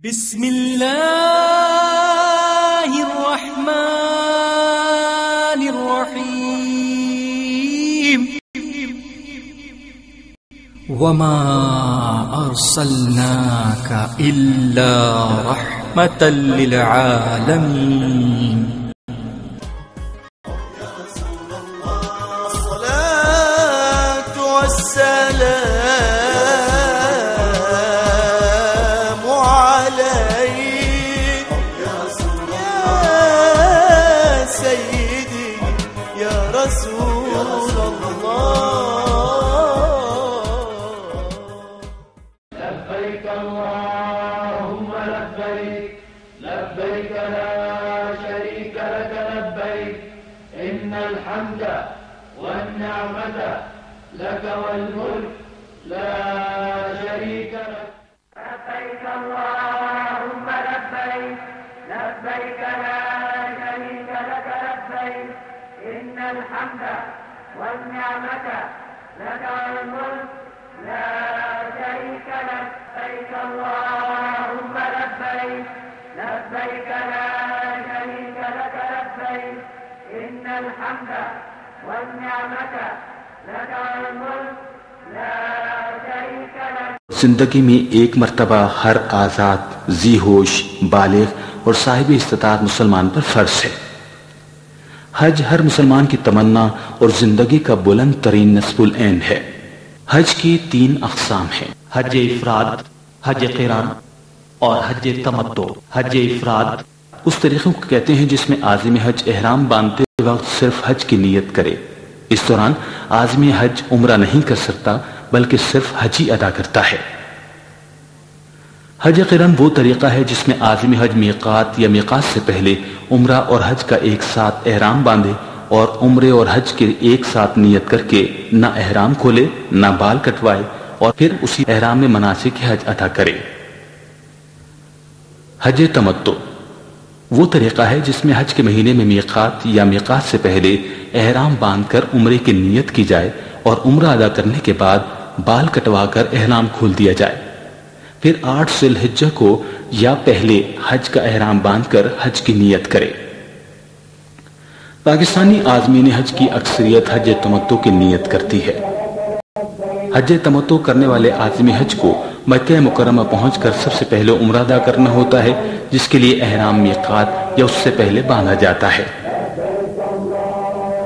بسم اللہ الرحمن الرحیم وما ارسلناک الا رحمتا للعالمین الصلاة والسلام عليك يا سيدي يا رسول لبيك اللهم لبيك لبيك لا شريك لك لبيك إن الحمد والنعمة لك والملك لا شريك لك لبيك اللهم لبيك لبيك لا شريك لك لبيك إن الحمد والنعمة لك والملك لا شريك لك لبيك اللهم لبيك لبيك لا شريك لك لبيك إن الحمد والنعمة لك والملك لا شريك لك. زندگی میں ایک مرتبہ ہر آزاد ذی ہوش بالغ اور صاحب استطاعت مسلمان پر فرض ہے. حج ہر مسلمان کی تمنا اور زندگی کا بلند ترین نصب العین ہے. حج کی 3 اقسام ہیں: حج افراد، حج قران اور حج تمتع. حج افراد اس طریقے کو کہتے ہیں جس میں عازم حج احرام باندھتے وقت صرف حج کی نیت کرے. اس دوران عازم حج عمرہ نہیں کر سکتا بلکہ صرف حج ہی ادا کرتا ہے. حج قران وہ طریقہ ہے جس میں عازم حج میقات یا میقات سے پہلے عمرہ اور حج کا ایک ساتھ احرام باندھے اور عمرے اور حج کے ایک ساتھ نیت کر کے نہ احرام کھولے نہ بال کٹوائے اور پھر اسی احرام میں مناسک حج ادا کرے. حج تمتع وہ طریقہ ہے جس میں حج کے مہینے میں میقات یا میقات سے پہلے احرام باندھ کر عمرے کی نیت کی جائے اور عمرہ ادا کرنے کے بعد بال کٹوا کر احرام کھول دیا جائے. پھر 8 ذی الحجہ کو یا پہلے حج کا احرام باندھ کر حج کی نیت کرے. پاکستانی عازمین حج کی اکثریت حج تمتع کی نیت کرتی ہے. حج تمتع کرنے والے عازم حج کو مکہ مکرمہ پہنچ کر سب سے پہلے عمرہ ادا کرنا ہوتا ہے جس کے لیے احرام میقات یا اس سے پہلے باندھا جاتا ہے.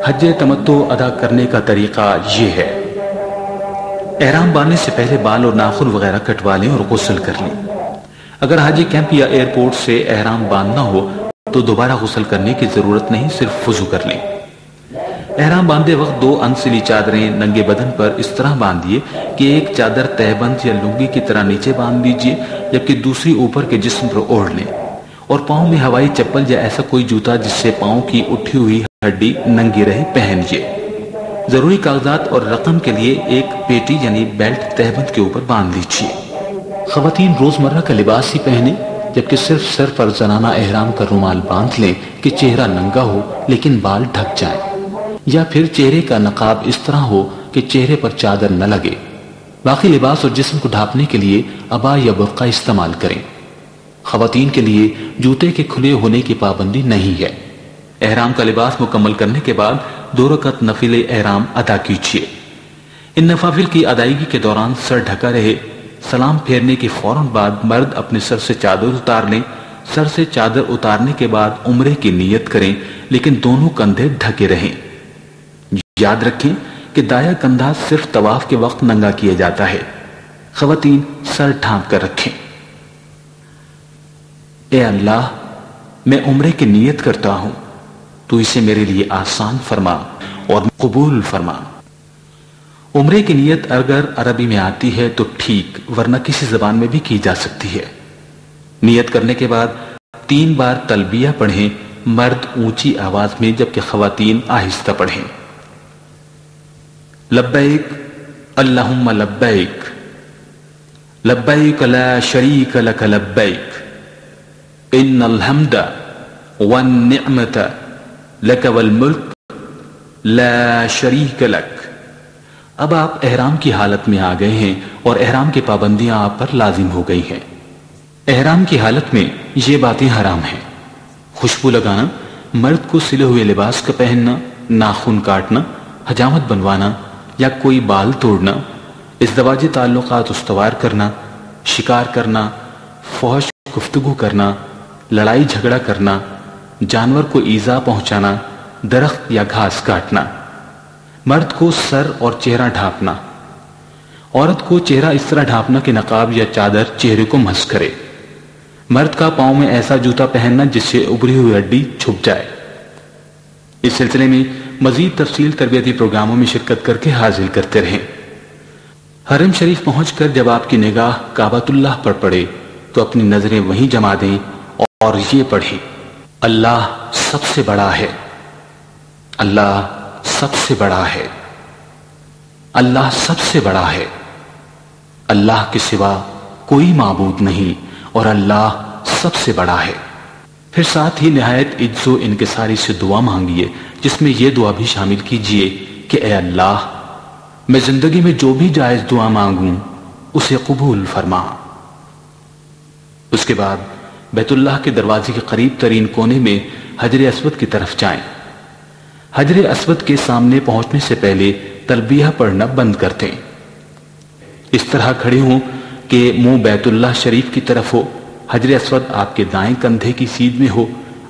حج تمتع ادا کرنے کا طریقہ یہ ہے: احرام باندھنے سے پہلے بال اور ناخن وغیرہ کٹوا لیں اور غسل کر لیں. اگر حاجی کیمپ یا ایئرپورٹ سے احرام باندھنا ہو تو دوبارہ غسل کرنے کی ضرورت نہیں، صرف وضو کر لیں. احرام باندھتے وقت 2 انسلی چادریں ننگے بدن پر اس طرح باندھیے کہ ایک چادر تہبند یا لنگی کی طرح نیچے باندھ دیجیے جبکہ دوسری اوپر کے جسم پر اوڑھ لیں اور پاؤں میں ہوائی چپل یا ایسا کوئی جوتا جس سے پاؤں کی اٹھی ہوئی ہڈی ننگی رہے پہنیے. ضروری کاغذات اور رقم کے لیے ایک پیٹی یعنی بیلٹ تہبند کے اوپر باندھ لیجیے. خواتین روزمرہ کا لباس ہی پہنیں جبکہ صرف سر پر زنانہ احرام کا رومال باندھ لیں کہ چہرہ ننگا ہو لیکن بال ڈھک جائیں، یا پھر چہرے کا نقاب اس طرح ہو کہ چہرے پر چادر نہ لگے. باقی لباس اور جسم کو ڈھانپنے کے لیے عبا یا برقع استعمال کریں. خواتین کے لیے جوتے کے کھلے ہونے کی پابندی نہیں ہے. احرام کا لباس مکمل کرنے کے بعد 2 رکعت نفل احرام ادا کیجیے. ان نوافل کی ادائیگی کے دوران سر ڈھکا رہے. سلام پھیرنے کے فوراً بعد مرد اپنے سر سے چادر اتار لیں. سر سے چادر اتارنے کے بعد عمرے کی نیت کریں لیکن دونوں کندھے ڈھکے رہیں. یاد رکھیں کہ دایاں کندھا صرف طواف کے وقت ننگا کیا جاتا ہے. خواتین سر ڈھانپ کر رکھیں. اے اللہ، میں عمرے کی نیت کرتا ہوں، تو اسے میرے لیے آسان فرما اور قبول فرما. عمرے کی نیت اگر عربی میں آتی ہے تو ٹھیک، ورنہ کسی زبان میں بھی کی جا سکتی ہے. نیت کرنے کے بعد 3 بار تلبیہ پڑھیں، مرد اونچی آواز میں جبکہ خواتین آہستہ پڑھیں. لبیک اللہم لبیک لبیک لا شریک لک لبیک ان الحمد والنعمت لک والملک لا شریک لک. اب آپ احرام کی حالت میں آ گئے ہیں اور احرام کی پابندیاں آپ پر لازم ہو گئی ہیں. احرام کی حالت میں یہ باتیں حرام ہیں: خوشبو لگانا، مرد کو سلے ہوئے لباس کا پہننا، ناخن کاٹنا، حجامت بنوانا یا کوئی بال توڑنا، ازدواجی تعلقات استوار کرنا، شکار کرنا، فحش گفتگو کرنا، لڑائی جھگڑا کرنا، جانور کو ایذا پہنچانا، درخت یا گھاس کاٹنا، مرد کو سر اور چہرہ ڈھانپنا، عورت کو چہرہ اس طرح ڈھانپنا کہ نقاب یا چادر چہرے کو مس کرے، مرد کا پاؤں میں ایسا جوتا پہننا جس سے ابری ہوئی ہڈی چھپ جائے۔ اس سلسلے میں مزید تفصیل تربیتی پروگراموں میں شرکت کر کے حاصل کرتے رہیں۔ حرم شریف پہنچ کر جب آپ کی نگاہ کعبۃ اللہ پر پڑے تو اپنی نظریں وہیں جما دیں اور یہ پڑھیں: اللہ سب سے بڑا ہے، اللہ سب سے بڑا ہے، اللہ سب سے بڑا ہے، اللہ کے سوا کوئی معبود نہیں اور اللہ سب سے بڑا ہے۔ پھر ساتھ ہی نہایت عجز و انکساری سے دعا مانگیے، جس میں یہ دعا بھی شامل کیجیے کہ اے اللہ، میں زندگی میں جو بھی جائز دعا مانگوں اسے قبول فرما۔ اس کے بعد بیت اللہ کے دروازے کے قریب ترین کونے میں حجر اسود کی طرف جائیں۔ حجر اسود کے سامنے پہنچنے سے پہلے تلبیہ پڑھنا بند کر دیں۔ اس طرح کھڑے ہوں کہ منہ بیت اللہ شریف کی طرف ہو، حجر اسود آپ کے دائیں کندھے کی سیدھ میں ہو۔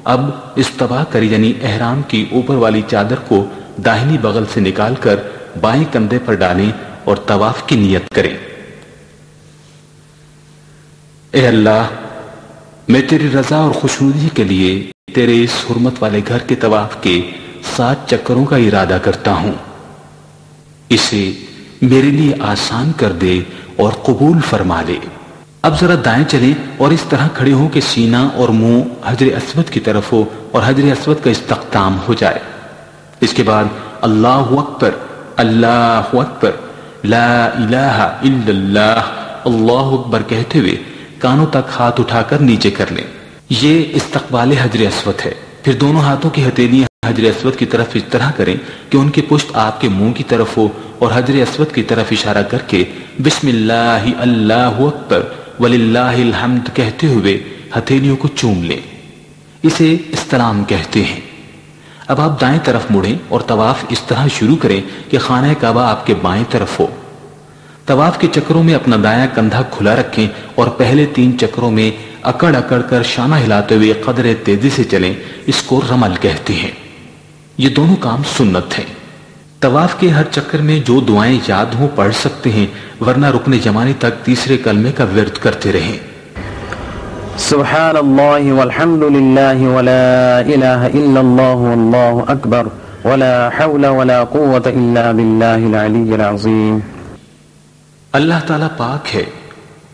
اب استوا کریں، یعنی احرام کی اوپر والی چادر کو داہنی بغل سے نکال کر بائیں کندھے پر ڈالیں اور طواف کی نیت کریں۔ اے اللہ، میں تیری رضا اور خوشنودی کے لیے تیرے اس حرمت والے گھر کے طواف کے 7 چکروں کا ارادہ کرتا ہوں، اسے میرے لیے آسان کر دے اور قبول فرما لے۔ اب ذرا دائیں چلیں اور اس طرح کھڑے ہوں کہ سینہ اور منہ حجر اسود کی طرف ہو اور حجر اسود کا استقدام ہو جائے۔ اس کے بعد اللہ اکبر، اللہ اکبر، لا الہ الا اللہ، اللہ اکبر کہتے ہوئے کانوں تک ہاتھ اٹھا کر نیچے کر لیں۔ یہ استقبال حجر اسود ہے۔ پھر دونوں ہاتھوں کی ہتھیلیاں حجر اسود کی طرف اس طرح کریں کہ ان کی پشت آپ کے منہ کی طرف ہو اور حجر اسود کی طرف اشارہ کر کے بسم اللہ اللہ اکبر وللہ الحمد کہتے ہوئے ہتھیلیوں کو چوم لیں۔ اسے استلام کہتے ہیں۔ اب آپ دائیں طرف مڑیں اور طواف اس طرح شروع کریں کہ خانہ کعبہ آپ کے بائیں طرف ہو۔ طواف کے چکروں میں اپنا دایاں کندھا کھلا رکھیں اور پہلے 3 چکروں میں اکڑ اکڑ کر شانہ ہلاتے ہوئے قدر تیزی سے چلیں۔ اس کو رمل کہتے ہیں۔ یہ دونوں کام سنت ہیں۔ طواف کے ہر چکر میں جو دعائیں یاد ہوں پڑھ سکتے ہیں، ورنہ رکن یمانی تک تیسرے کلمے کا ورد کرتے رہیں۔ سبحان اللہ والحمد للہ ولا الہ الا اللہ واللہ اکبر ولا حول ولا قوة الا باللہ العلی العظیم۔ اللہ تعالیٰ پاک ہے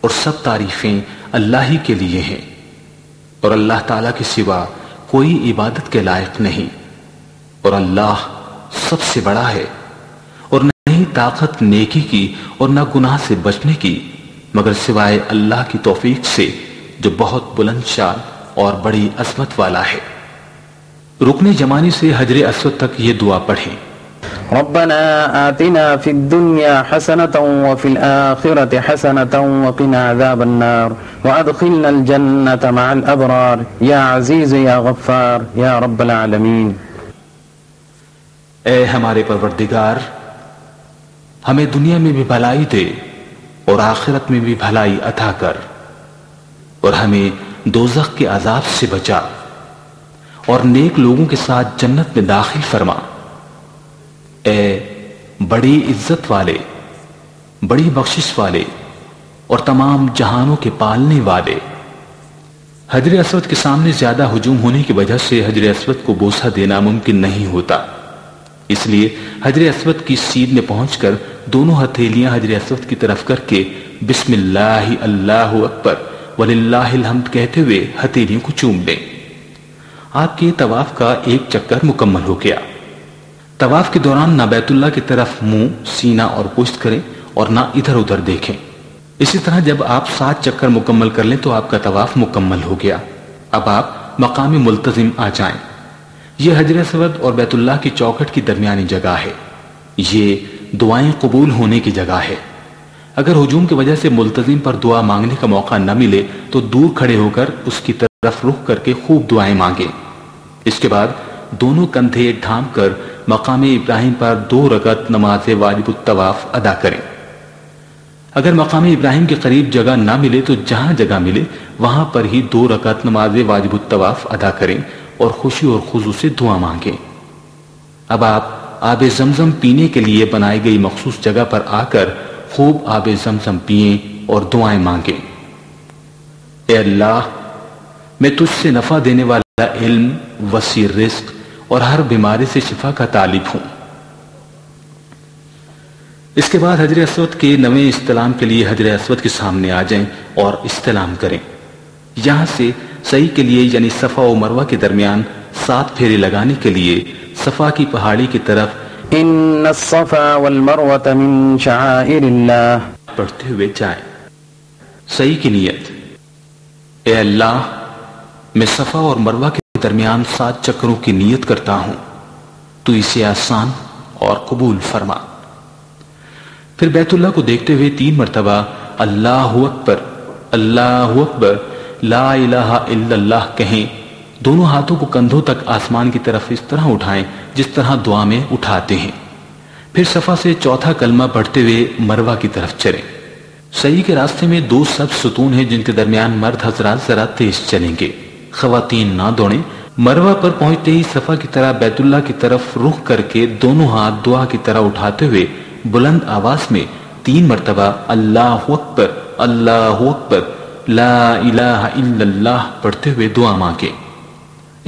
اور سب تعریفیں اللہ ہی کے لیے ہیں، اور اللہ تعالیٰ کے سوا کوئی عبادت کے لائق نہیں، اور اللہ سب سے بڑا ہے، اور نہیں طاقت نیکی کی اور نہ گناہ سے بچنے کی مگر سوائے اللہ کی توفیق سے جو بہت بلند شان اور بڑی عظمت والا ہے۔ رکن یمانی سے حجر اسود تک یہ دعا پڑھیں: ربنا آتنا في الدنيا حسنة وفي الآخرة حسنة وقنا عذاب النار وأدخلنا الجنة مع الأبرار يا عزيز يا غفار يا رب العالمين۔ اے ہمارے پروردگار، ہمیں دنیا میں بھی بھلائی دے اور آخرت میں بھی بھلائی عطا کر، اور ہمیں دوزخ کے عذاب سے بچا، اور نیک لوگوں کے ساتھ جنت میں داخل فرما۔ اے بڑی عزت والے، بڑی بخشش والے اور تمام جہانوں کے پالنے والے۔ حجر اسود کے سامنے زیادہ ہجوم ہونے کی وجہ سے حجر اسود کو بوسہ دینا ممکن نہیں ہوتا، اس لیے حجر اسود کی سیدھ میں پہنچ کر دونوں ہتھیلیاں حجر اسود کی طرف کر کے بسم اللہ اللہ اکبر وللہ الحمد کہتے ہوئے ہتھیلیوں کو چوم لیں۔ آپ کے طواف کا 1 چکر مکمل ہو گیا۔ طواف کے دوران نہ بیت اللہ کی طرف منہ، سینہ اور پشت کریں اور نہ ادھر ادھر دیکھیں۔ اسی طرح جب آپ 7 چکر مکمل کر لیں تو آپ کا طواف مکمل ہو گیا۔ اب آپ مقام ملتزم آ جائیں۔ یہ حجر اسود اور بیت اللہ کی چوکھٹ کی درمیانی جگہ ہے۔ یہ دعائیں قبول ہونے کی جگہ ہے۔ اگر ہجوم کی وجہ سے ملتزم پر دعا مانگنے کا موقع نہ ملے تو دور کھڑے ہو کر اس کی طرف رخ کر کے خوب دعائیں مانگیں۔ اس کے بعد دونوں کندھے ڈھانپ کر مقام ابراہیم پر 2 رکعت نماز واجب الطواف ادا کریں۔ اگر مقام ابراہیم کے قریب جگہ نہ ملے تو جہاں جگہ ملے وہاں پر ہی 2 رکعت نماز واجب الطواف ادا کریں اور خوشی اور خضوع سے دعا مانگیں۔ اب آپ آب زمزم پینے کے لیے بنائی گئی مخصوص جگہ پر آ کر خوب آب زمزم پئیں اور دعائیں مانگیں۔ اے اللہ، میں تجھ سے نفع دینے والا علم، وسیع رزق اور ہر بیماری سے شفا کا طالب ہوں۔ اس کے بعد حجر اسود کے نویں استلام کے لیے حجر اسود کے سامنے آ جائیں اور استلام کریں۔ یہاں سے سعی کے لیے یعنی صفا و مروہ کے درمیان 7 پھیرے لگانے کے لیے صفا کی پہاڑی کی طرف ان الصفا والمروة من شعائر اللہ پڑھتے ہوئے جائیں۔ سعی کی نیت: اے اللہ، میں صفا اور مروہ کے درمیان 7 چکروں کی نیت کرتا ہوں، تو اسے آسان اور قبول فرما۔ پھر بیت اللہ کو دیکھتے ہوئے 3 مرتبہ اللہ اکبر، اللہ اکبر، لا الہ الا اللہ کہیں۔ دونوں ہاتھوں کو کندھوں تک آسمان کی طرف اس طرح اٹھائیں جس طرح دعا میں اٹھاتے ہیں۔ پھر صفا سے 4تھا کلمہ پڑھتے ہوئے مروہ کی طرف چلیں۔ سعی کے راستے میں 2 سبز ستون ہیں جن کے درمیان مرد حضرات ذرا تیز چلیں گے، خواتین نہ دوڑیں۔ مروہ پر پہنچتے ہی صفا کی طرح بیت اللہ کی طرف رخ کر کے دونوں ہاتھ دعا کی طرح اٹھاتے ہوئے بلند آواز میں 3 مرتبہ اللہ اکبر، اللہ اکبر، لا الہ الا اللہ پڑھتے ہوئے دعا مانگے۔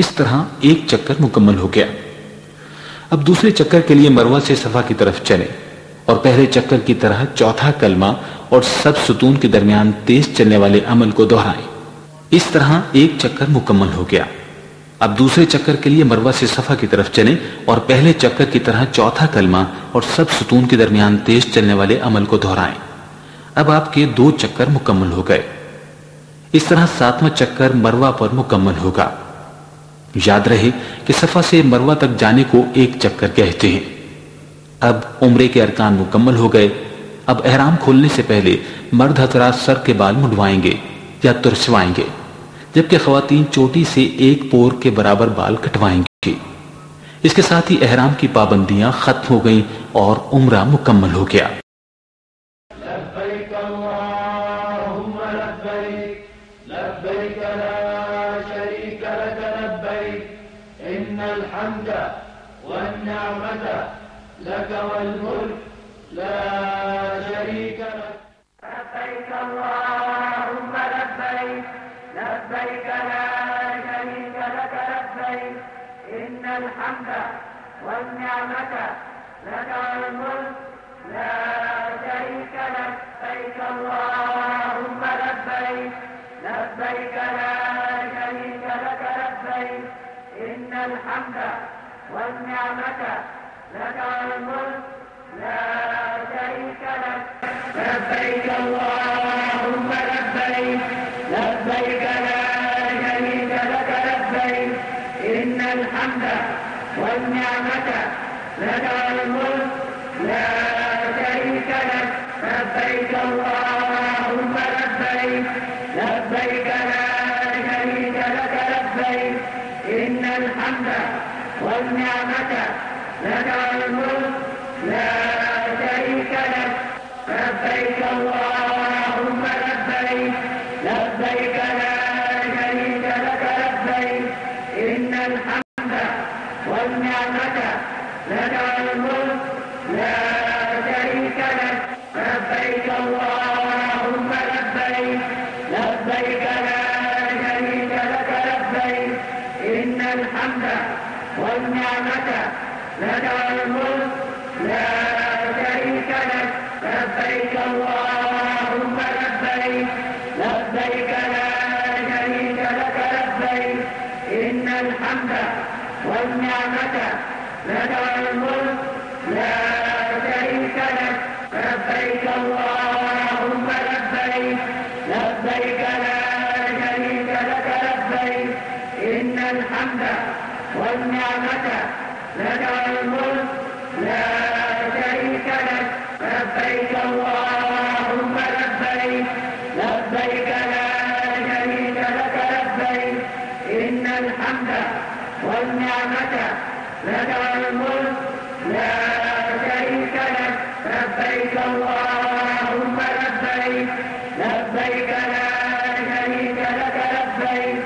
اس طرح 1 چکر مکمل ہو گیا۔ اب دوسرے چکر کے لیے مروہ سے صفا کی طرف چلیں اور پہلے چکر کی طرح 4تھا کلمہ اور سب ستون کے درمیان تیز چلنے والے عمل کو دہرائیں۔ اس طرح 1 چکر مکمل ہو گیا۔ اب دوسرے چکر کے لیے مروہ سے صفا کی طرف چلیں اور پہلے چکر کی طرح 4تھا کلمہ اور سب ستون کے درمیان تیز چلنے والے عمل کو دہرائیں۔ اب آپ کے 2 چکر مکمل ہو گئے۔ اس طرح 7واں چکر مروہ پر مکمل ہوگا۔ یاد رہے کہ صفا سے مروہ تک جانے کو 1 چکر کہتے ہیں۔ اب عمرے کے ارکان مکمل ہو گئے۔ اب احرام کھولنے سے پہلے مرد حضرات سر کے بال منڈوائیں گے یا ترشوائیں گے، جبکہ خواتین چوٹی سے 1 پور کے برابر بال کٹوائیں گی۔ اس کے ساتھ ہی احرام کی پابندیاں ختم ہو گئیں اور عمرہ مکمل ہو گیا۔ لبیک اللہم لبیک، لبیک لا شریک لک لبیک، ان الحمد والنعمت لک والملک لا شریک لک۔ لبیک اللہم لبیک، لبیک لا شریک لک لبیک، ان الحمد والنعمت لک والملک لا شريك لك لبيك اللهم لبيك، لبيك لا شريك لك لبيك، إن الحمد والنعمة لك والملك لا شريك لك لبيك اللهم لبيك، لبيك لا شريك لك لبيك، إن الحمد والنعمة لك والملك لا شريك لك لبيك اللهم لبيك، لبيك لا شريك لك لبيك، إن الحمد والنعمة لك والملك لا شريك لك لبيك اللهم لبيك، لبيك لا شريك لك لبيك، إن الحمد والنعمة لك والملك لا شريك لك لبيك اللهم لبيك، لبيك لا شريك لك لبيك، إن الحمد والنعمة لك والملك لا شريك لك لبيك اللهم لبيك، لبيك لا شريك لك لبيك، إن الحمد والنعمة لك والملك لا شريك لك لبيك اللهم لبيك، لبيك لا شريك لك لبيك، إن الحمد والنعمة لك والملك لا شريك لك لبيك اللهم لك الملك لا شريك لك لبيك اللهم لبيك لبيك لا شريك لك لبيك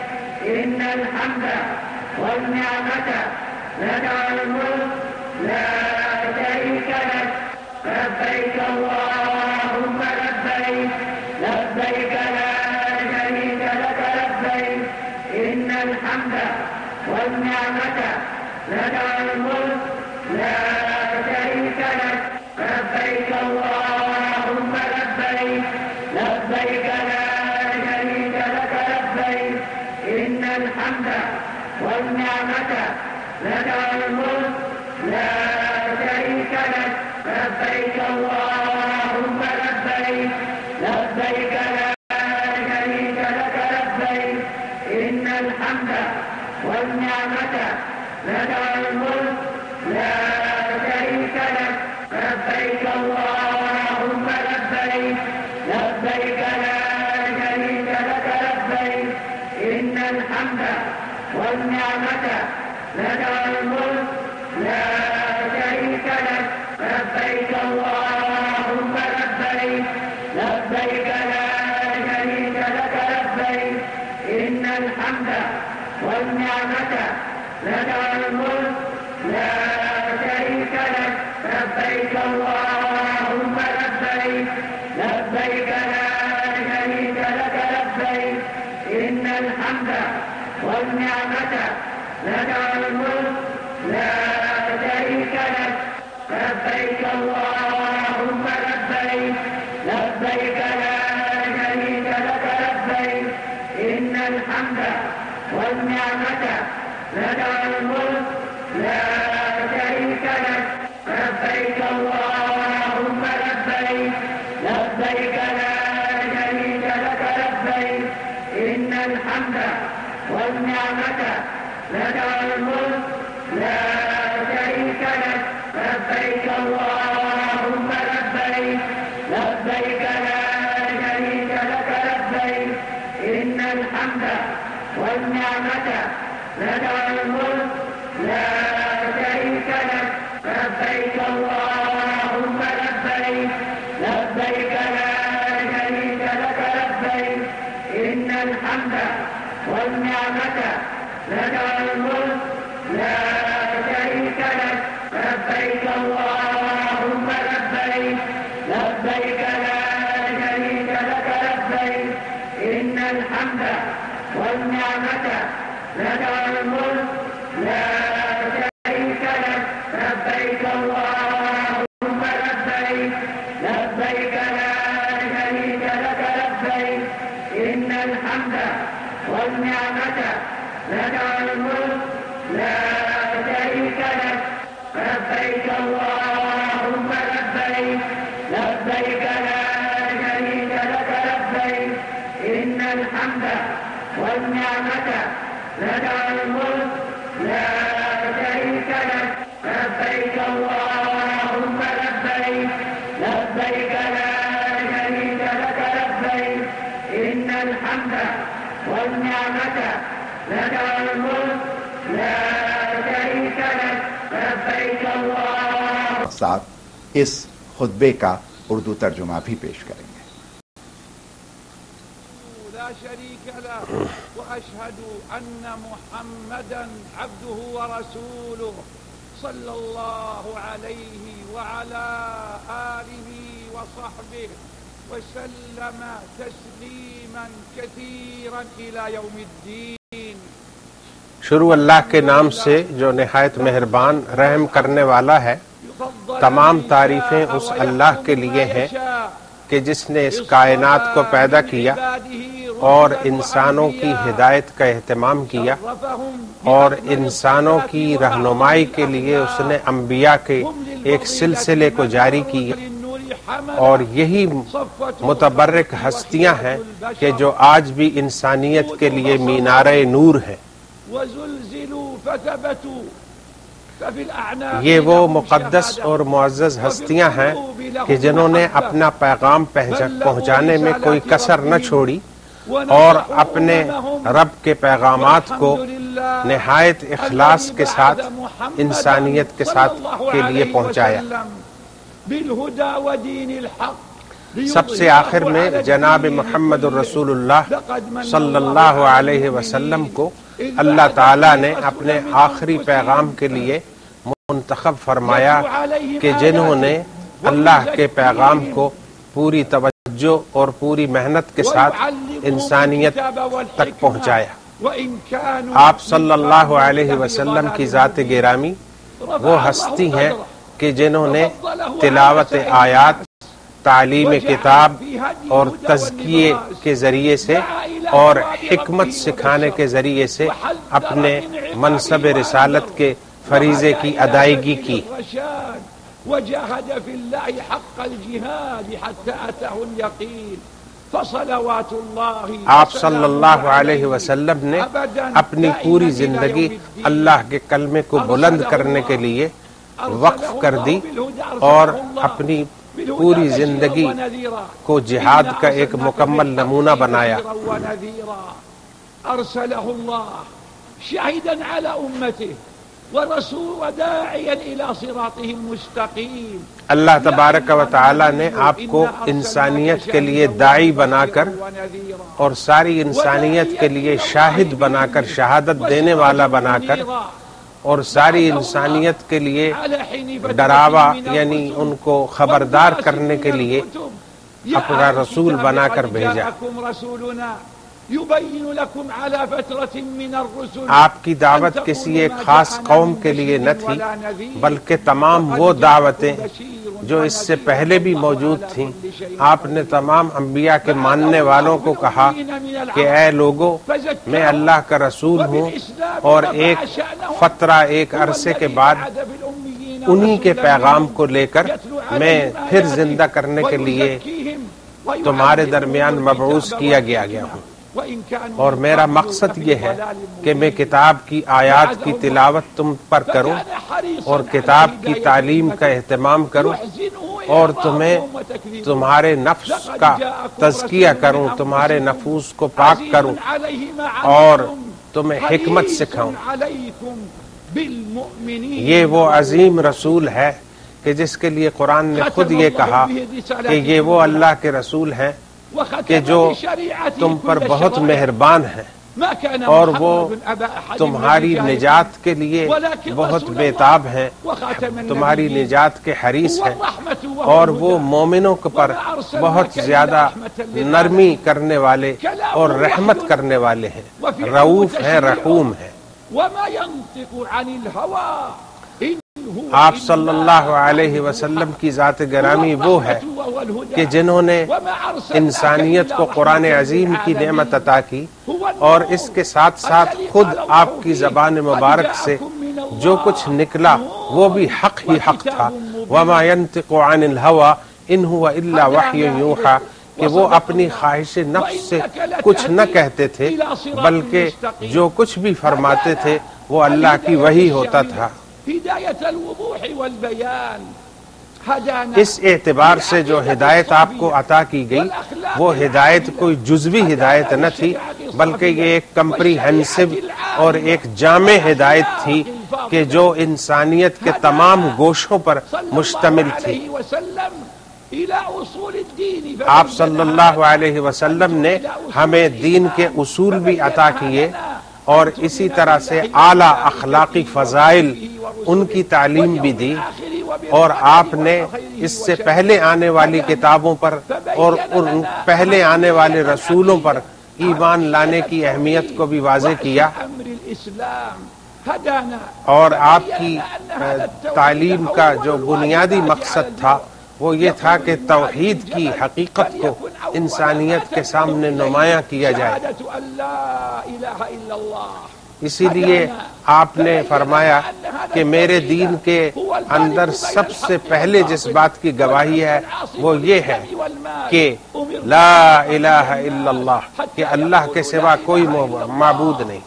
إن الحمد والنعمة لك الملك لا شريك لك لبيك اللهم لبيك لبيك لا شريك لك لبيك إن الحمد والنعمة لك الملك لا شريك لك لبيك اللهم لبيك لبيك لا شريك لك لبيك إن الحمد والنعمة لك الملك لا شريك لك لبيك اللهم لبيك لبيك لا شريك لك لبيك إن الحمد والنعمة لك الملك لا شريك لك لبيك اللهم لبيك لبيك لا شريك لك لبيك إن الحمد والنعمة لك الملك لا شريك لك لبيك اللهم لبيك لبيك لا شريك لك لبيك إن الحمد والنعمة لك الملك لا شريك لك لبيك اللهم لبيك لبيك لا شريك لك لبيك إن الحمد والنعمة لك الملك لا شريك لك لبيك اللهم لبيك لبيك لا شريك لك لبيك إن الحمد والنعمة لك الملك لا شريك لك لبيك اللهم لبيك لبيك لا شريك لك لبيك إن الحمد والنعمة لك الملك لا شريك لك لبيك اللهم لبيك لبيك لا شريك لك لبيك إن الحمد والنعمة لك الملك لا شريك لك لبيك اللهم لبيك لبيك لا شريك لك لبيك إن الحمد والنعمة لك الملك لا شريك لك لبيك اللهم لبيك لبيك لا شريك لك لبيك إن الحمد والنعمة لك الملك لا شريك لك لبيك اللهم لبيك لبيك لا شريك لك لبيك إن الحمد والنعمة لك الملك لا شريك لك لبيك اللهم لبيك لبيك لا شريك لك لبيك إن الحمد والنعمة لك الملك لا شريك لك لبيك اللهم لبيك لبيك لا شريك لك لبيك إن الحمد والنعمة لك الملك لا شريك لك لبيك اللهم ساتھ اس خطبے کا اردو ترجمہ بھی پیش کریں گے. لا شريك له وأشهد أن محمدا عبده ورسوله صلى الله عليه وعلى آله وصحبه وسلم تسليما كثيرا إلى يوم الدين. شروع اللہ کے نام سے جو نہایت مہربان رحم کرنے والا ہے. تمام تعریفیں اس اللہ کے لیے ہیں کہ جس نے اس کائنات کو پیدا کیا اور انسانوں کی ہدایت کا اہتمام کیا اور انسانوں کی رہنمائی کے لیے اس نے انبیاء کے ایک سلسلے کو جاری کیا اور یہی متبرک ہستیاں ہیں کہ جو آج بھی انسانیت کے لیے مینارے نور ہیں. یہ وہ مقدس اور معزز ہستیاں ہیں کہ جنہوں نے اپنا پیغام پہنچانے میں کوئی کسر نہ چھوڑی اور اپنے رب کے پیغامات کو نہایت اخلاص کے ساتھ انسانیت کے ساتھ کے لیے پہنچایا۔ سب سے آخر میں جناب محمد الرسول اللہ صلی اللہ علیہ وسلم کو اللہ تعالیٰ نے اپنے آخری پیغام کے لیے منتخب فرمایا کہ جنہوں نے اللہ کے پیغام کو پوری توجہ اور پوری محنت کے ساتھ انسانیت تک پہنچایا۔ آپ صلی اللہ علیہ وسلم کی ذات گرامی وہ ہستی ہیں کہ جنہوں نے تلاوت آیات، تعلیم کتاب اور تزکیے کے ذریعے سے اور حکمت سکھانے کے ذریعے سے اپنے منصب رسالت کے فریضے کی ادائیگی کی۔ وجاهد في الله حق الجهاد حتى أتاه اليقين فصلوات الله۔ آپ صلی اللہ علیہ وسلم نے اپنی پوری زندگی اللہ کے کلمے کو بلند کرنے کے لیے وقف کر دی اور اپنی پوری زندگی کو جہاد کا ایک مکمل نمونہ بنایا۔ ارسلہ اللہ شاہدا علی امته ورسول وداعیا الى صراطه المستقیم۔ اللہ تبارک و تعالی نے آپ کو انسانیت کے لیے داعی بنا کر اور ساری انسانیت کے لیے شاہد بنا کر، شہادت دینے والا بنا کر، اور ساری انسانیت کے لیے ڈراوا یعنی ان کو خبردار کرنے کے لیے اپنا رسول بنا کر بھیجا۔ آپ کی دعوت کسی ایک خاص قوم کے لیے نہ تھی، بلکہ تمام وہ دعوتیں جو اس سے پہلے بھی موجود تھیں۔ آپ نے تمام انبیاء کے ماننے والوں کو کہا کہ اے لوگو، میں اللہ کا رسول ہوں، اور ایک فترہ، ایک عرصے کے بعد انہی کے پیغام کو لے کر میں پھر زندہ کرنے کے لیے تمہارے درمیان مبعوث کیا گیا ہوں، اور میرا مقصد یہ ہے کہ میں کتاب کی آیات کی تلاوت تم پر کروں اور کتاب کی تعلیم کا اہتمام کروں اور تمہیں تمہارے نفس کا تزکیہ کروں، تمہارے نفوس کو پاک کروں اور تمہیں حکمت سکھاؤں۔ یہ وہ عظیم رسول ہے کہ جس کے لیے قرآن نے خود یہ کہا کہ یہ وہ اللہ کے رسول ہیں کہ جو تم پر بہت مہربان ہیں اور وہ تمہاری نجات کے لیے بہت بےتاب ہیں، تمہاری نجات کے حریص ہیں، اور وہ مومنوں پر بہت زیادہ نرمی کرنے والے اور رحمت کرنے والے ہیں، رؤوف ہیں، رحوم ہیں۔ آپ صلی اللہ علیہ وسلم کی ذات گرامی وہ ہے کہ جنہوں نے انسانیت کو قرآن عظیم کی نعمت عطا کی، اور اس کے ساتھ ساتھ خود آپ کی زبان مبارک سے جو کچھ نکلا وہ بھی حق ہی حق تھا۔ وما ينطق عن الهوى ان هو الا وحی یوحى، کہ وہ اپنی خواہش نفس سے کچھ نہ کہتے تھے، بلکہ جو کچھ بھی فرماتے تھے وہ اللہ کی وحی ہوتا تھا۔ اس اعتبار سے جو ہدایت آپ کو عطا کی گئی وہ ہدایت کوئی جزوی ہدایت نہ تھی، بلکہ یہ ایک کمپریہنسو اور ایک جامع ہدایت تھی کہ جو انسانیت کے تمام گوشوں پر مشتمل تھی۔ آپ صلی اللہ علیہ وسلم نے ہمیں دین کے اصول بھی عطا کیے اور اسی طرح سے اعلیٰ اخلاقی فضائل ان کی تعلیم بھی دی، اور آپ نے اس سے پہلے آنے والی کتابوں پر اور ان پہلے آنے والے رسولوں پر ایمان لانے کی اہمیت کو بھی واضح کیا، اور آپ کی تعلیم کا جو بنیادی مقصد تھا وہ یہ تھا کہ توحید کی حقیقت کو انسانیت کے سامنے نمایاں کیا جائے۔ اسی لیے آپ نے فرمایا کہ میرے دین کے اندر سب سے پہلے جس بات کی گواہی ہے وہ یہ ہے کہ لا الہ الا اللہ، کہ اللہ کے سوا کوئی معبود نہیں۔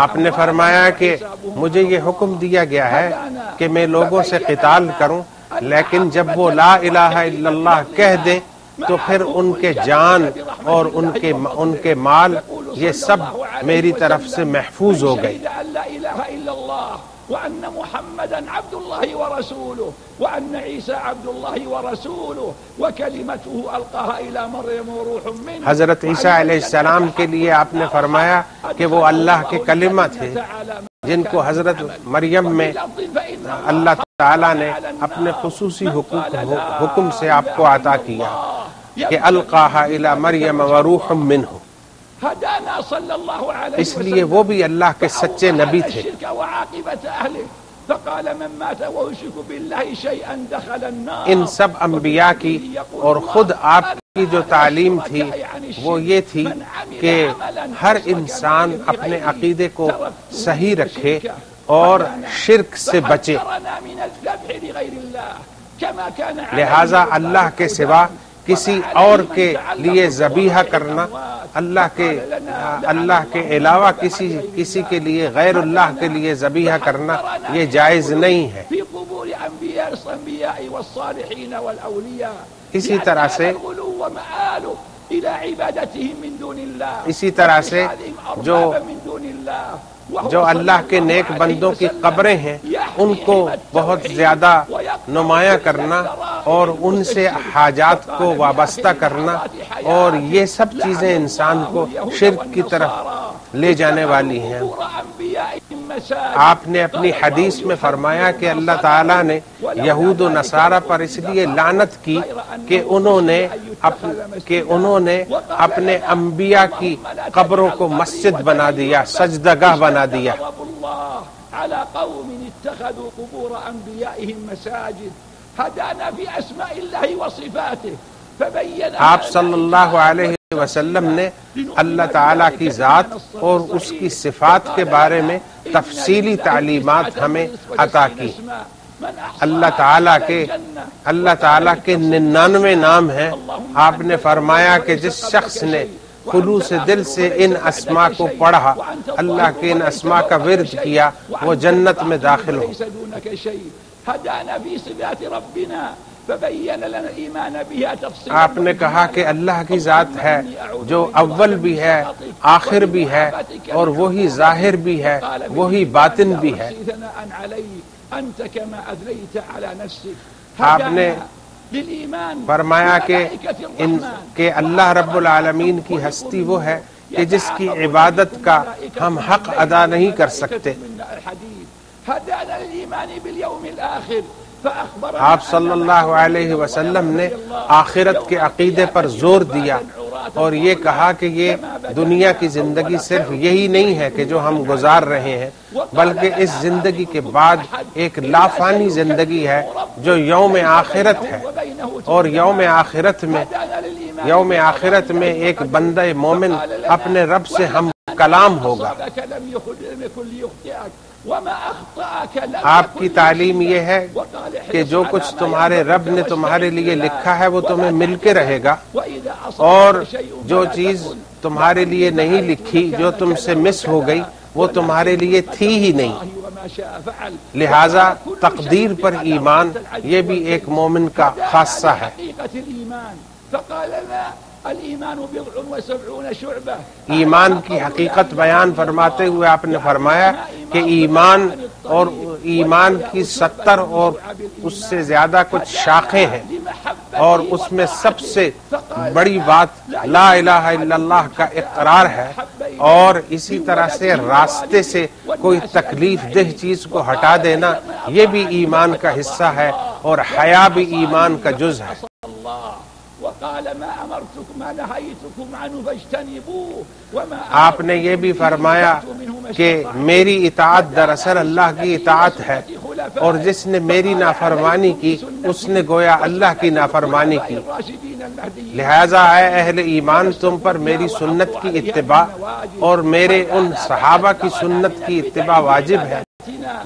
آپ نے فرمایا کہ مجھے یہ حکم دیا گیا ہے کہ میں لوگوں سے قتال کروں، لیکن جب وہ لا الہ الا اللہ کہہ دے تو پھر ان کے جان اور ان کے مال یہ سب میری طرف سے محفوظ ہو گئے. وأن محمدا عبد الله ورسوله وأن عيسى عبد الله ورسوله وكلمته ألقاها إلى مريم وروح منه. حضرت عیسیٰ علیہ السلام کے لیے آپ نے فرمایا کہ وہ اللہ کے کلمہ تھے جن کو حضرت مریم میں اللہ تعالیٰ نے اپنے خصوصی حکم سے آپ کو عطا کیا کہ القاها الى مریم وروح منہ. اس لیے وہ بھی اللہ کے سچے نبی تھے. ان سب انبیاء کی اور خود آپ کی جو تعلیم تھی وہ یہ تھی کہ ہر انسان اپنے عقیدے کو صحیح رکھے اور شرک سے بچے. لہذا اللہ کے سوا کسی اور کے لیے ذبیحہ کرنا، اللہ کے علاوہ کسی کے لیے، غیر اللہ کے لیے ذبیحہ کرنا یہ جائز نہیں ہے. اسی طرح سے جو اللہ کے نیک بندوں کی قبریں ہیں ان کو بہت زیادہ نمایاں کرنا اور ان سے حاجات کو وابستہ کرنا، اور یہ سب چیزیں انسان کو شرک کی طرف لے جانے والی ہیں. آپ نے اپنی حدیث میں فرمایا کہ اللہ تعالیٰ نے یہود و نصارہ پر اس لیے لعنت کی کہ انہوں نے اپنے انبیاء کی قبروں کو مسجد بنا دیا، سجدگاہ بنا دیا. آپ صلی اللہ علیہ وسلم نے اللہ تعالیٰ کی ذات اور اس کی صفات کے بارے میں تفصیلی تعلیمات ہمیں عطا کی. اللہ تعالیٰ کے 99 نام ہیں. آپ نے فرمایا کہ جس شخص نے خلوص دل سے ان اسماء کو پڑھا، اللہ کے ان اسماء کا ورد کیا، وہ جنت میں داخل ہو. آپ نے کہا کہ اللہ کی ذات ہے جو اول بھی ہے، آخر بھی ہے، اور وہی ظاہر بھی ہے، وہی باطن بھی ہے. آپ نے فرمایا کہ اللہ رب العالمین کی ہستی وہ ہے کہ جس کی عبادت کا ہم حق ادا نہیں کر سکتے. آپ صلی اللہ علیہ وسلم نے آخرت کے عقیدے پر زور دیا اور یہ کہا کہ یہ دنیا کی زندگی صرف یہی نہیں ہے کہ جو ہم گزار رہے ہیں، بلکہ اس زندگی کے بعد ایک لافانی زندگی ہے جو یوم آخرت ہے، اور یوم آخرت میں ایک بندہ مومن اپنے رب سے ہم کلام ہوگا. آپ کی تعلیم یہ ہے کہ جو کچھ تمہارے رب نے تمہارے لیے لکھا ہے وہ تمہیں مل کے رہے گا، اور جو چیز تمہارے لیے نہیں لکھی، جو تم سے مس ہو گئی، وہ تمہارے لیے تھی ہی نہیں. لہذا تقدیر پر ایمان یہ بھی ایک مومن کا خاصہ ہے. ایمان کی حقیقت بیان فرماتے ہوئے آپ نے فرمایا کہ ایمان کی 70 اور اس سے زیادہ کچھ شاخیں ہیں، اور اس میں سب سے بڑی بات لا الہ الا اللہ کا اقرار ہے، اور اسی طرح سے راستے سے کوئی تکلیف دہ چیز کو ہٹا دینا یہ بھی ایمان کا حصہ ہے، اور حیا بھی ایمان کا جز ہے. آپ نے یہ بھی فرمایا کہ میری اطاعت دراصل اللہ کی اطاعت ہے، اور جس نے میری نافرمانی کی اس نے گویا اللہ کی نافرمانی کی. لہذا اے اہل ایمان، تم پر میری سنت کی اتباع اور میرے ان صحابہ کی سنت کی اتباع واجب ہے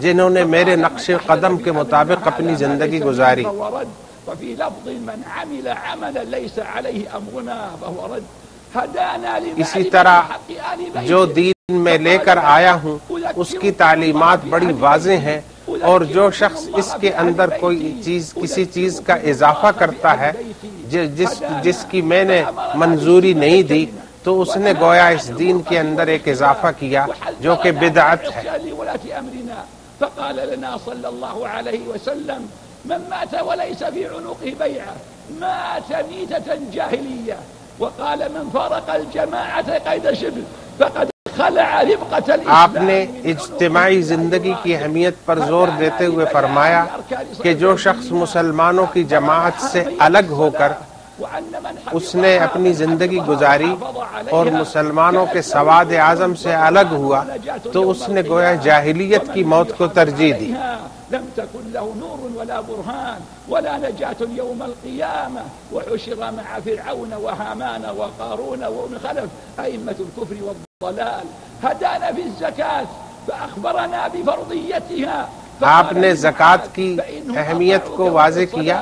جنہوں نے میرے نقش قدم کے مطابق اپنی زندگی گزاری. وفي لفظ من عمل عملا ليس عليه امرنا فهو رد. اسی طرح جو دین میں لے کر آیا ہوں اس کی تعلیمات بڑی واضح ہیں، اور جو شخص اس کے اندر کسی چیز کا اضافہ کرتا ہے جس کی میں نے منظوری نہیں دی، تو اس نے گویا اس دین کے اندر ایک اضافہ کیا جو کہ بدعت ہے. فقال لنا صلى الله عليه وسلم من مات وليس في عنقه بيعة مات ميتة جاهلية وقال من فارق الجماعة قيد شبل فقد خلع ربقة الإسلام. آپ نے اجتماعی زندگی کی اہمیت پر زور دیتے ہوئے فرمایا کہ جو شخص مسلمانوں کی جماعت سے الگ ہو کر اس نے اپنی زندگی گزاری اور مسلمانوں کے سواد اعظم سے الگ ہوا تو اس نے گویا جاہلیت کی موت کو ترجیح دی. لم تكن له نور ولا برهان ولا نجاة يوم القيامة وحشر مع فرعون وهامان وقارون وابن خلف أئمة الكفر والضلال. هدانا في الزكاة فأخبرنا بفرضيتها. آپ نے زکوٰۃ کی اہمیت کو واضح کیا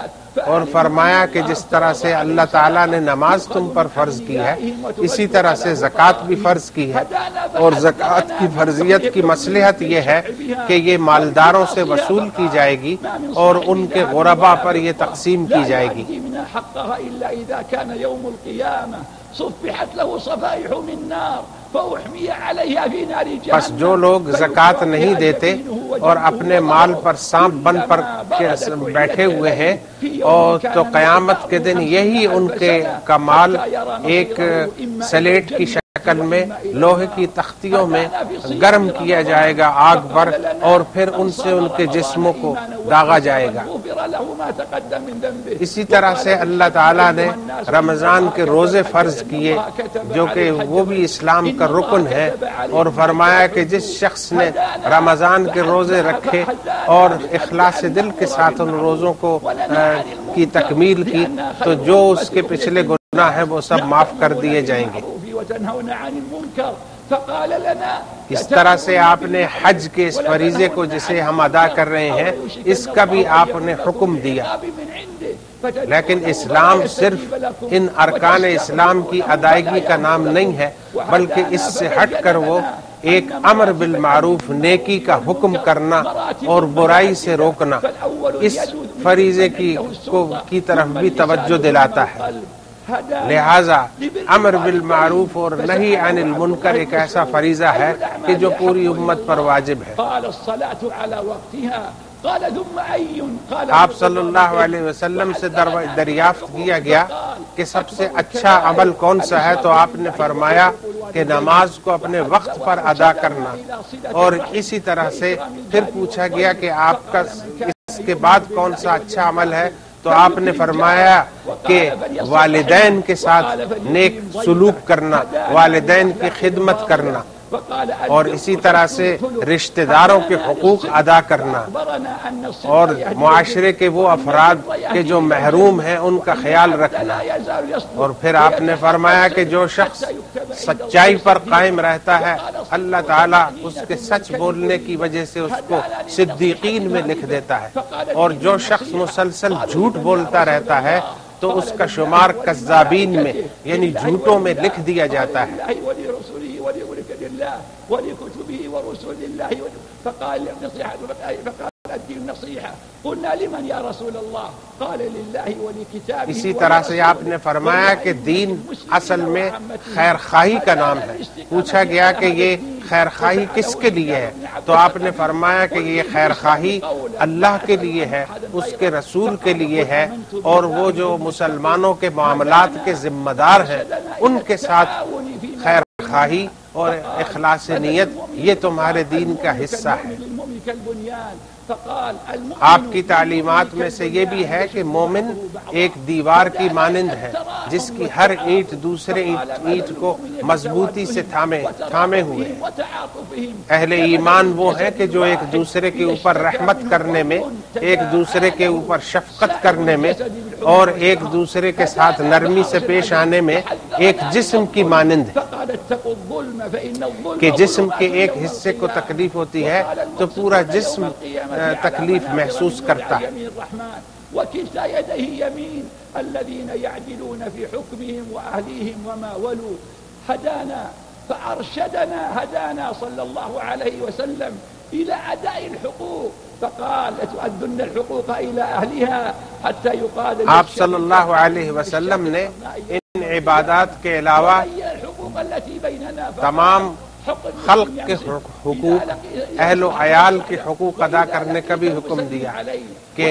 اور فرمایا کہ جس طرح سے اللہ تعالیٰ نے نماز تم پر فرض کی ہے اسی طرح سے زکوٰۃ بھی فرض کی ہے، اور زکوٰۃ کی فرضیت کی مصلحت یہ ہے کہ یہ مالداروں سے وصول کی جائے گی اور ان کے غرباء پر یہ تقسیم کی جائے گی. صفحت له صفائح من نار فأحمي عليها في نار جهنم. بس جو لوگ زکوٰۃ نہیں دیتے اور اپنے مال پر سانپ بن پر بیٹھے ہوئے ہیں اور تو قیامت کے دن یہی ان کے کا مال ایک سلیٹ کی شکل میں لوہے کی تختیوں میں گرم کیا جائے گا آگ پر اور پھر ان سے ان کے جسموں کو داغا جائے گا. اسی طرح سے اللہ تعالیٰ نے رمضان کے روزے فرض کیے جو کہ وہ بھی اسلام کا رکن ہے، اور فرمایا کہ جس شخص نے رمضان کے روزے رکھے اور اخلاص دل کے ساتھ ان روزوں کو کی تکمیل کی تو جو اس کے پچھلے گناہ ہیں وہ سب معاف کر دیے جائیں گے. اس طرح سے آپ نے حج کے اس فریضے کو جسے ہم ادا کر رہے ہیں اس کا بھی آپ نے حکم دیا، لیکن اسلام صرف ان ارکان اسلام کی ادائیگی کا نام نہیں ہے بلکہ اس سے ہٹ کر وہ ایک امر بالمعروف نیکی کا حکم کرنا اور برائی سے روکنا اس فریضے کی طرف بھی توجہ دلاتا ہے. لہذا امر بالمعروف اور نہی عن المنکر ایک ایسا فریضہ ہے کہ جو پوری امت پر واجب ہے. آپ صلی اللہ علیہ وسلم سے دریافت کیا گیا کہ سب سے اچھا عمل کون سا ہے تو آپ نے فرمایا کہ نماز کو اپنے وقت پر ادا کرنا، اور اسی طرح سے پھر پوچھا گیا کہ آپ کا اس کے بعد کون سا اچھا عمل ہے تو آپ نے فرمایا کہ والدین کے ساتھ نیک سلوک کرنا، والدین کی خدمت کرنا، اور اسی طرح سے رشتہ داروں کے حقوق ادا کرنا، اور معاشرے کے وہ افراد کے جو محروم ہیں ان کا خیال رکھنا. اور پھر آپ نے فرمایا کہ جو شخص سچائی پر قائم رہتا ہے اللہ تعالیٰ اس کے سچ بولنے کی وجہ سے اس کو صدیقین میں لکھ دیتا ہے، اور جو شخص مسلسل جھوٹ بولتا رہتا ہے تو اس کا شمار کذابین میں یعنی جھوٹوں میں لکھ دیا جاتا ہے. ولكتبه ورسل الله فقال الدين نصيحة قلنا لمن يا رسول الله قال لله ولكتابه. اسی طرح سے آپ نے فرمایا کہ دین اصل میں خیر خواہی کا نام ہے. پوچھا گیا کہ یہ خیر خواہی کس کے لیے ہے تو آپ نے فرمایا کہ یہ خیر خواہی اللہ کے لیے ہے، اس کے رسول کے لیے ہے، اور وہ جو مسلمانوں کے معاملات کے ذمہ دار ہیں ان کے ساتھ خیر خواہی اور اخلاص نیت یہ تمہارے دین کا حصہ ہے. آپ کی تعلیمات میں سے یہ بھی ہے کہ مومن ایک دیوار کی مانند ہے جس کی ہر اینٹ دوسرے اینٹ کو مضبوطی سے تھامے ہوئے ہیں. اہل ایمان وہ ہیں کہ جو ایک دوسرے کے اوپر رحمت کرنے میں، ایک دوسرے کے اوپر شفقت کرنے میں اور ایک دوسرے کے ساتھ نرمی سے پیش آنے میں ایک جسم کی مانند ہے کہ جسم کے ایک حصے کو تکلیف ہوتی ہے تو پورا جسم تکلیف محسوس کرتا ہے. وكلتا يديه يمين الذين يعدلون في حكمهم وأهليهم وما ولوا. هدانا فأرشدنا هدانا صلى الله عليه وسلم إلى أداء الحقوق فقال لتؤدن الحقوق إلى أهلها حتى يقال. آپ صلی اللہ علیہ وسلم نے ان عبادات کے علاوہ تمام خلق کے حقوق، اہل و عیال کے حقوق ادا کرنے کا بھی حکم دیا کہ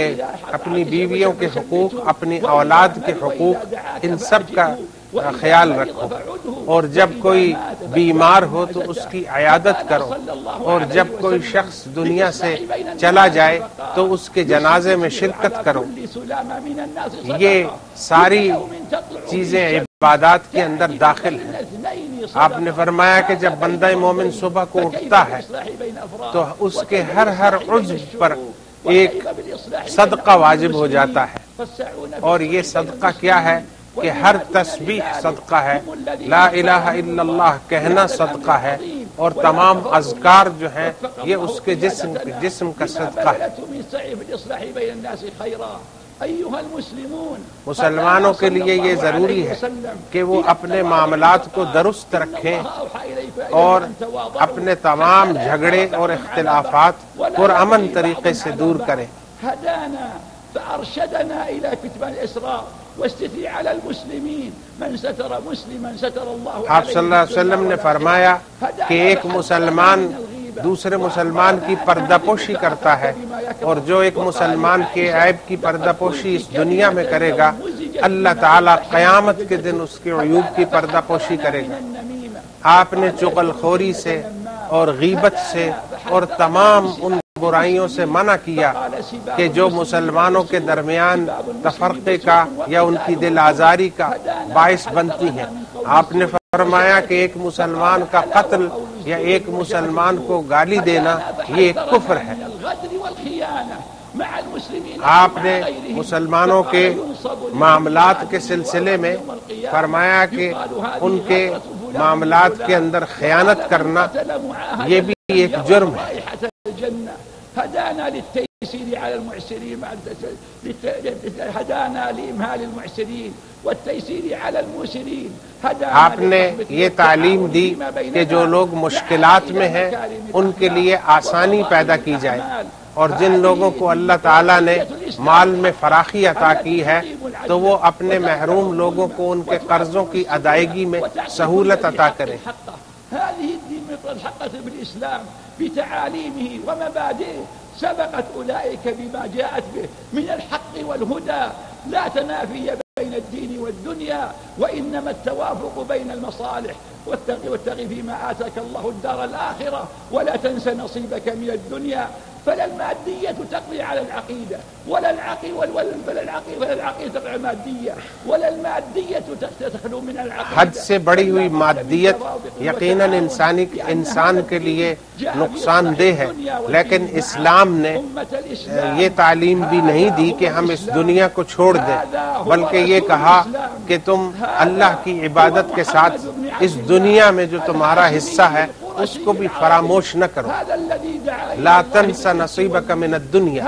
اپنی بیویوں کے حقوق، اپنی اولاد کے حقوق، ان سب کا خیال رکھو، اور جب کوئی بیمار ہو تو اس کی عیادت کرو، اور جب کوئی شخص دنیا سے چلا جائے تو اس کے جنازے میں شرکت کرو۔ یہ ساری چیزیں عبادات کے اندر داخل ہیں۔ آپ نے فرمایا کہ جب بندہ مومن صبح کو اٹھتا ہے تو اس کے ہر عضو پر ایک صدقہ واجب ہو جاتا ہے، اور یہ صدقہ کیا ہے کہ ہر تسبیح صدقہ ہے، لا الہ الا اللہ کہنا صدقہ ہے، اور تمام اذکار جو ہیں یہ اس کے جسم کا صدقہ ہے۔ مسلمانوں کے لیے یہ ضروری ہے کہ وہ اپنے معاملات کو درست رکھیں اور اپنے تمام جھگڑے اور اختلافات پرامن طریقے سے دور کریں۔ فأرشدنا إلى كتمان الإسراء واستثني على المسلمين من ستر مسلما ستر الله عليه۔ آپ صلی اللہ علیہ وسلم نے فرمایا کہ ایک مسلمان دوسرے مسلمان کی پردہ پوشی کرتا ہے، اور جو ایک مسلمان کے عیب کی پردہ پوشی اس دنیا میں کرے گا، اللہ تعالیٰ قیامت کے دن اس کے عیوب کی پردہ پوشی کرے گا۔ آپ نے چغل خوری سے اور غیبت سے اور تمام ان برائیوں سے منع کیا کہ جو مسلمانوں کے درمیان تفرقے کا یا ان کی دل آزاری کا باعث بنتی ہیں۔ آپ نے فرمایا کہ ایک مسلمان کا قتل یا ایک مسلمان کو گالی دینا یہ ایک کفر ہے۔ آپ نے مسلمانوں کے معاملات کے سلسلے میں فرمایا کہ ان کے معاملات کے اندر خیانت کرنا یہ بھی ایک جرم ہے۔ هدانا للتيسير على المعسرين، هدانا لإمهال المعسرين والتيسير على الموسرين۔ آپ نے یہ تعلیم دی کہ جو لوگ مشکلات میں ہیں ان کے لیے آسانی پیدا کی جائے، اور جن لوگوں کو اللہ تعالیٰ نے مال میں فراخی عطا کی ہے تو وہ اپنے محروم لوگوں کو ان کے قرضوں کی ادائیگی میں سہولت عطا کریں۔ هذه الدين حقت بالإسلام بتعاليمه ومبادئه، سبقت أولئك بما جاءت به من الحق والهدى، لا تنافي بين الدين والدنيا، وإنما التوافق بين المصالح، واتق فيما آتاك الله الدار الآخرة ولا تنس نصيبك من الدنيا، فلا المادية تقضي على العقيدة ولا العقيدة تقضي مادية ولا المادية تخلو من العقيدة۔ حد سے بڑی ہوئی مادیت یقیناً انسان کے لیے نقصان دہ ہے، لیکن اسلام نے یہ تعلیم بھی نہیں دی کہ ہم اس دنیا کو چھوڑ دیں، بلکہ یہ کہا کہ تم اللہ کی عبادت کے ساتھ اس دنیا میں جو تمہارا حصہ ہے اس کو بھی فراموش نہ کرو۔ لا تنس نصیبک من الدنیا،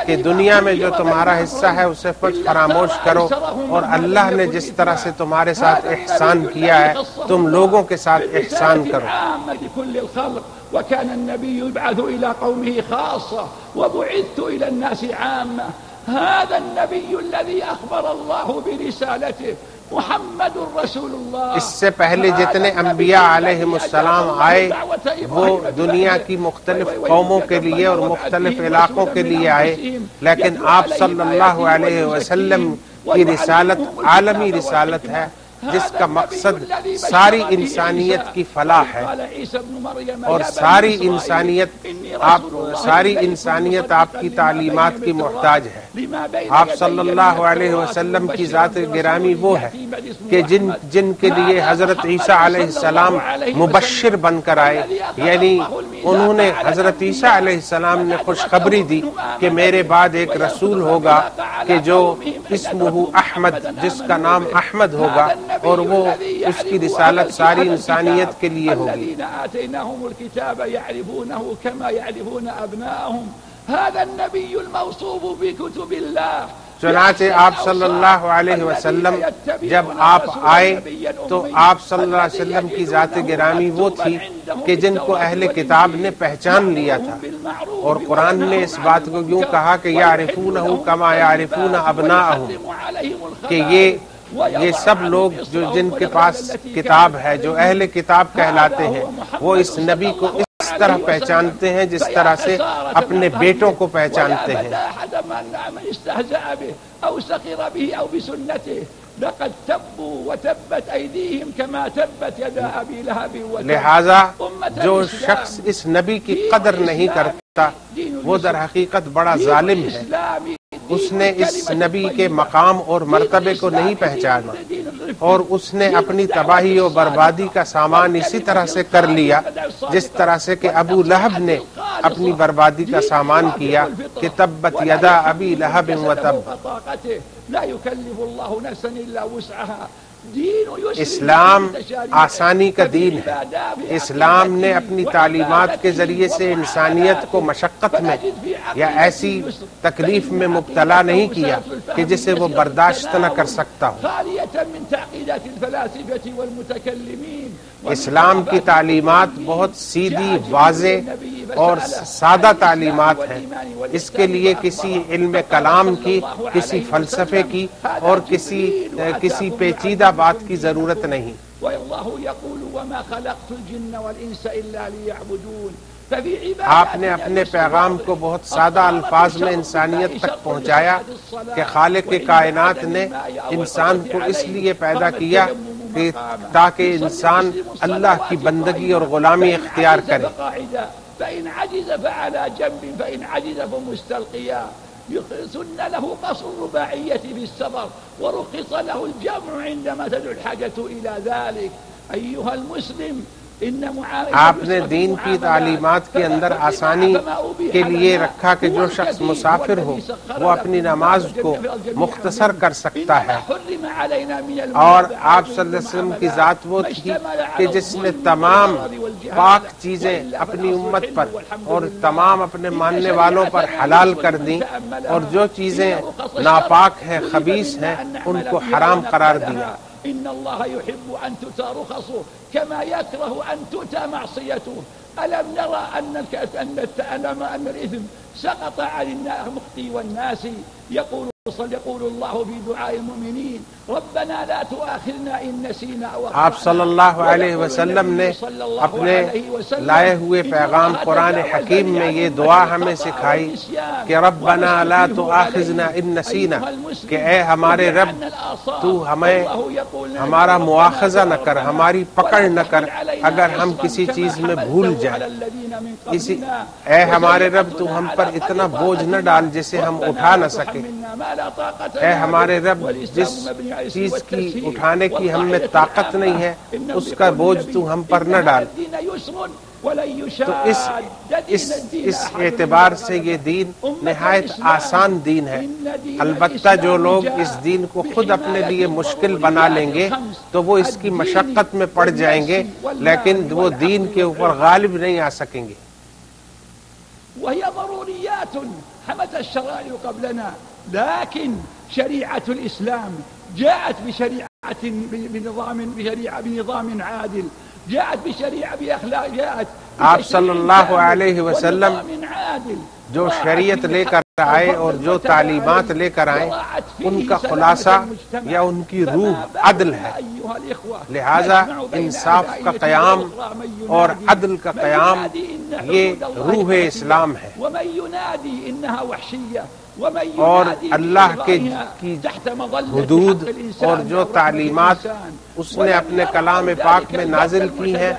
کہ دنیا میں جو تمہارا حصہ ہے اسے فراموش کرو، اور اللہ نے جس طرح سے تمہارے ساتھ احسان کیا ہے تم لوگوں کے ساتھ احسان کرو۔ وكان النبي يبعث إلى قومه خاصة وبعثت إلى الناس عامة، هذا النبي الذي أخبر الله برسالته محمد رسول اللہ۔ اس سے پہلے جتنے انبیاء علیہم السلام آئے وہ دنیا کی مختلف قوموں کے لیے اور مختلف علاقوں کے لیے آئے، لیکن آپ صلی اللہ علیہ وسلم کی رسالت عالمی رسالت ہے جس کا مقصد ساری انسانیت کی فلاح ہے، اور ساری انسانیت آپ کی تعلیمات کی محتاج ہے۔ آپ صلی اللہ علیہ وسلم کی ذات گرامی وہ ہے کہ جن کے لیے حضرت عیسیٰ علیہ السلام مبشر بن کر آئے، یعنی انہوں نے حضرت عیسیٰ علیہ السلام نے خوشخبری دی کہ میرے بعد ایک رسول ہوگا کہ جو اسمہ احمد، جس کا نام احمد ہوگا، اور وہ اس کی رسالت ساری انسانیت کے لیے ہوگی۔ چنانچہ آپ صلی اللہ علیہ وسلم جب آپ آئے تو آپ صلی اللہ علیہ وسلم کی ذات گرامی وہ تھی کہ جن کو اہل کتاب نے پہچان لیا تھا، اور قرآن نے اس بات کو یوں کہا کہ یعرفونہ کما یعرفون ابناءہم، کہ یہ یہ سب لوگ جن کے پاس کتاب ہے، جو اہل کتاب کہلاتے ہیں، وہ اس نبی کو اس طرح پہچانتے ہیں جس طرح سے اپنے بیٹوں کو پہچانتے ہیں۔ لہذا جو شخص اس نبی کی قدر نہیں کرتا وہ در حقیقت بڑا ظالم ہے، اس نے اس نبی کے مقام اور مرتبے کو نہیں پہچانا، اور اس نے اپنی تباہی و بربادی کا سامان اسی طرح سے کر لیا جس طرح سے کہ ابو لہب نے اپنی بربادی کا سامان کیا کہ تبت یدا ابی لہب و تب۔ اسلام آسانی کا دین ہے۔ اسلام نے اپنی تعلیمات کے ذریعے سے انسانیت کو مشقت میں یا ایسی تکلیف میں مبتلا نہیں کیا کہ جسے وہ برداشت نہ کر سکتا ہو۔ اسلام کی تعلیمات بہت سیدھی، واضح اور سادہ تعلیمات ہیں۔ اس کے لیے کسی علم کلام کی، کسی فلسفے کی اور کسی پیچیدہ بات کی ضرورت نہیں۔ آپ نے اپنے پیغام کو بہت سادہ الفاظ میں انسانیت تک پہنچایا کہ خالق کائنات نے انسان کو اس لیے پیدا کیا کہ تاکہ انسان اللہ کی بندگی اور غلامی اختیار کرے۔ فإن عجز فعلى جنب فإن عجز فمستلقيا سن له قصر الرباعية بالسفر ورخص له الجمع عندما تدعو الحاجة إلى ذلك أيها المسلم۔ آپ نے دین کی تعلیمات کے اندر آسانی کے لیے رکھا کہ جو شخص مسافر ہو وہ اپنی نماز کو مختصر کر سکتا ہے، اور آپ صلی اللہ علیہ وسلم کی ذات وہ تھی کہ جس نے تمام پاک چیزیں اپنی امت پر اور تمام اپنے ماننے والوں پر حلال کر دیں، اور جو چیزیں ناپاک ہیں، خبیث ہیں، ان کو حرام قرار دیا۔ إن الله يحب أن تؤتى رخصه كما يكره أن تؤتى معصيته۔ ألم نرى أن الإثم سقط عن المخطئ والناس؟ يقول الله في دعاء المؤمنين ربنا لا تؤاخذنا إن نسينا أو أخطأنا۔ آپ صلی اللہ علیہ وسلم نے اپنے لائے ہوئے پیغام قرآن حکیم میں یہ دعا ہمیں سکھائی کہ ربنا لا تؤاخذنا ان نسینا، کہ اے ہمارے رب تو ہمیں ہمارا مواخذہ نہ کر، ہماری پکڑ نہ کر اگر ہم کسی چیز میں بھول جائیں۔ اے ہمارے رب تو ہم پر اتنا بوجھ نہ ڈال جسے ہم اٹھا نہ سکیں۔ اے ہمارے رب جس چیز کی اٹھانے کی ہم میں طاقت نہیں ہے اس کا بوجھ تو ہم پر نہ ڈال۔ تو اس اعتبار سے یہ دین نہایت آسان دین ہے۔ البتہ جو لوگ اس دین کو خود اپنے لیے مشکل بنا لیں گے تو وہ اس کی مشقت میں پڑ جائیں گے، لیکن وہ دین کے اوپر غالب نہیں آ سکیں گے۔ وهي ضروريات حمت الشرائع قبلنا، لكن شريعة الإسلام جاءت بنظام عادل، جاءت بشريعة بأخلاق، جاءت آپ صلی اللہ علیہ وسلم جو شریعت لے کر آئے اور جو تعلیمات لے کر آئے ان کا خلاصہ یا ان کی روح عدل ہے، لہذا انصاف کا قیام اور عدل کا قیام یہ روح اسلام ہے۔ اور اللہ کی حدود اور جو تعلیمات اس نے اپنے کلام پاک میں نازل کی ہیں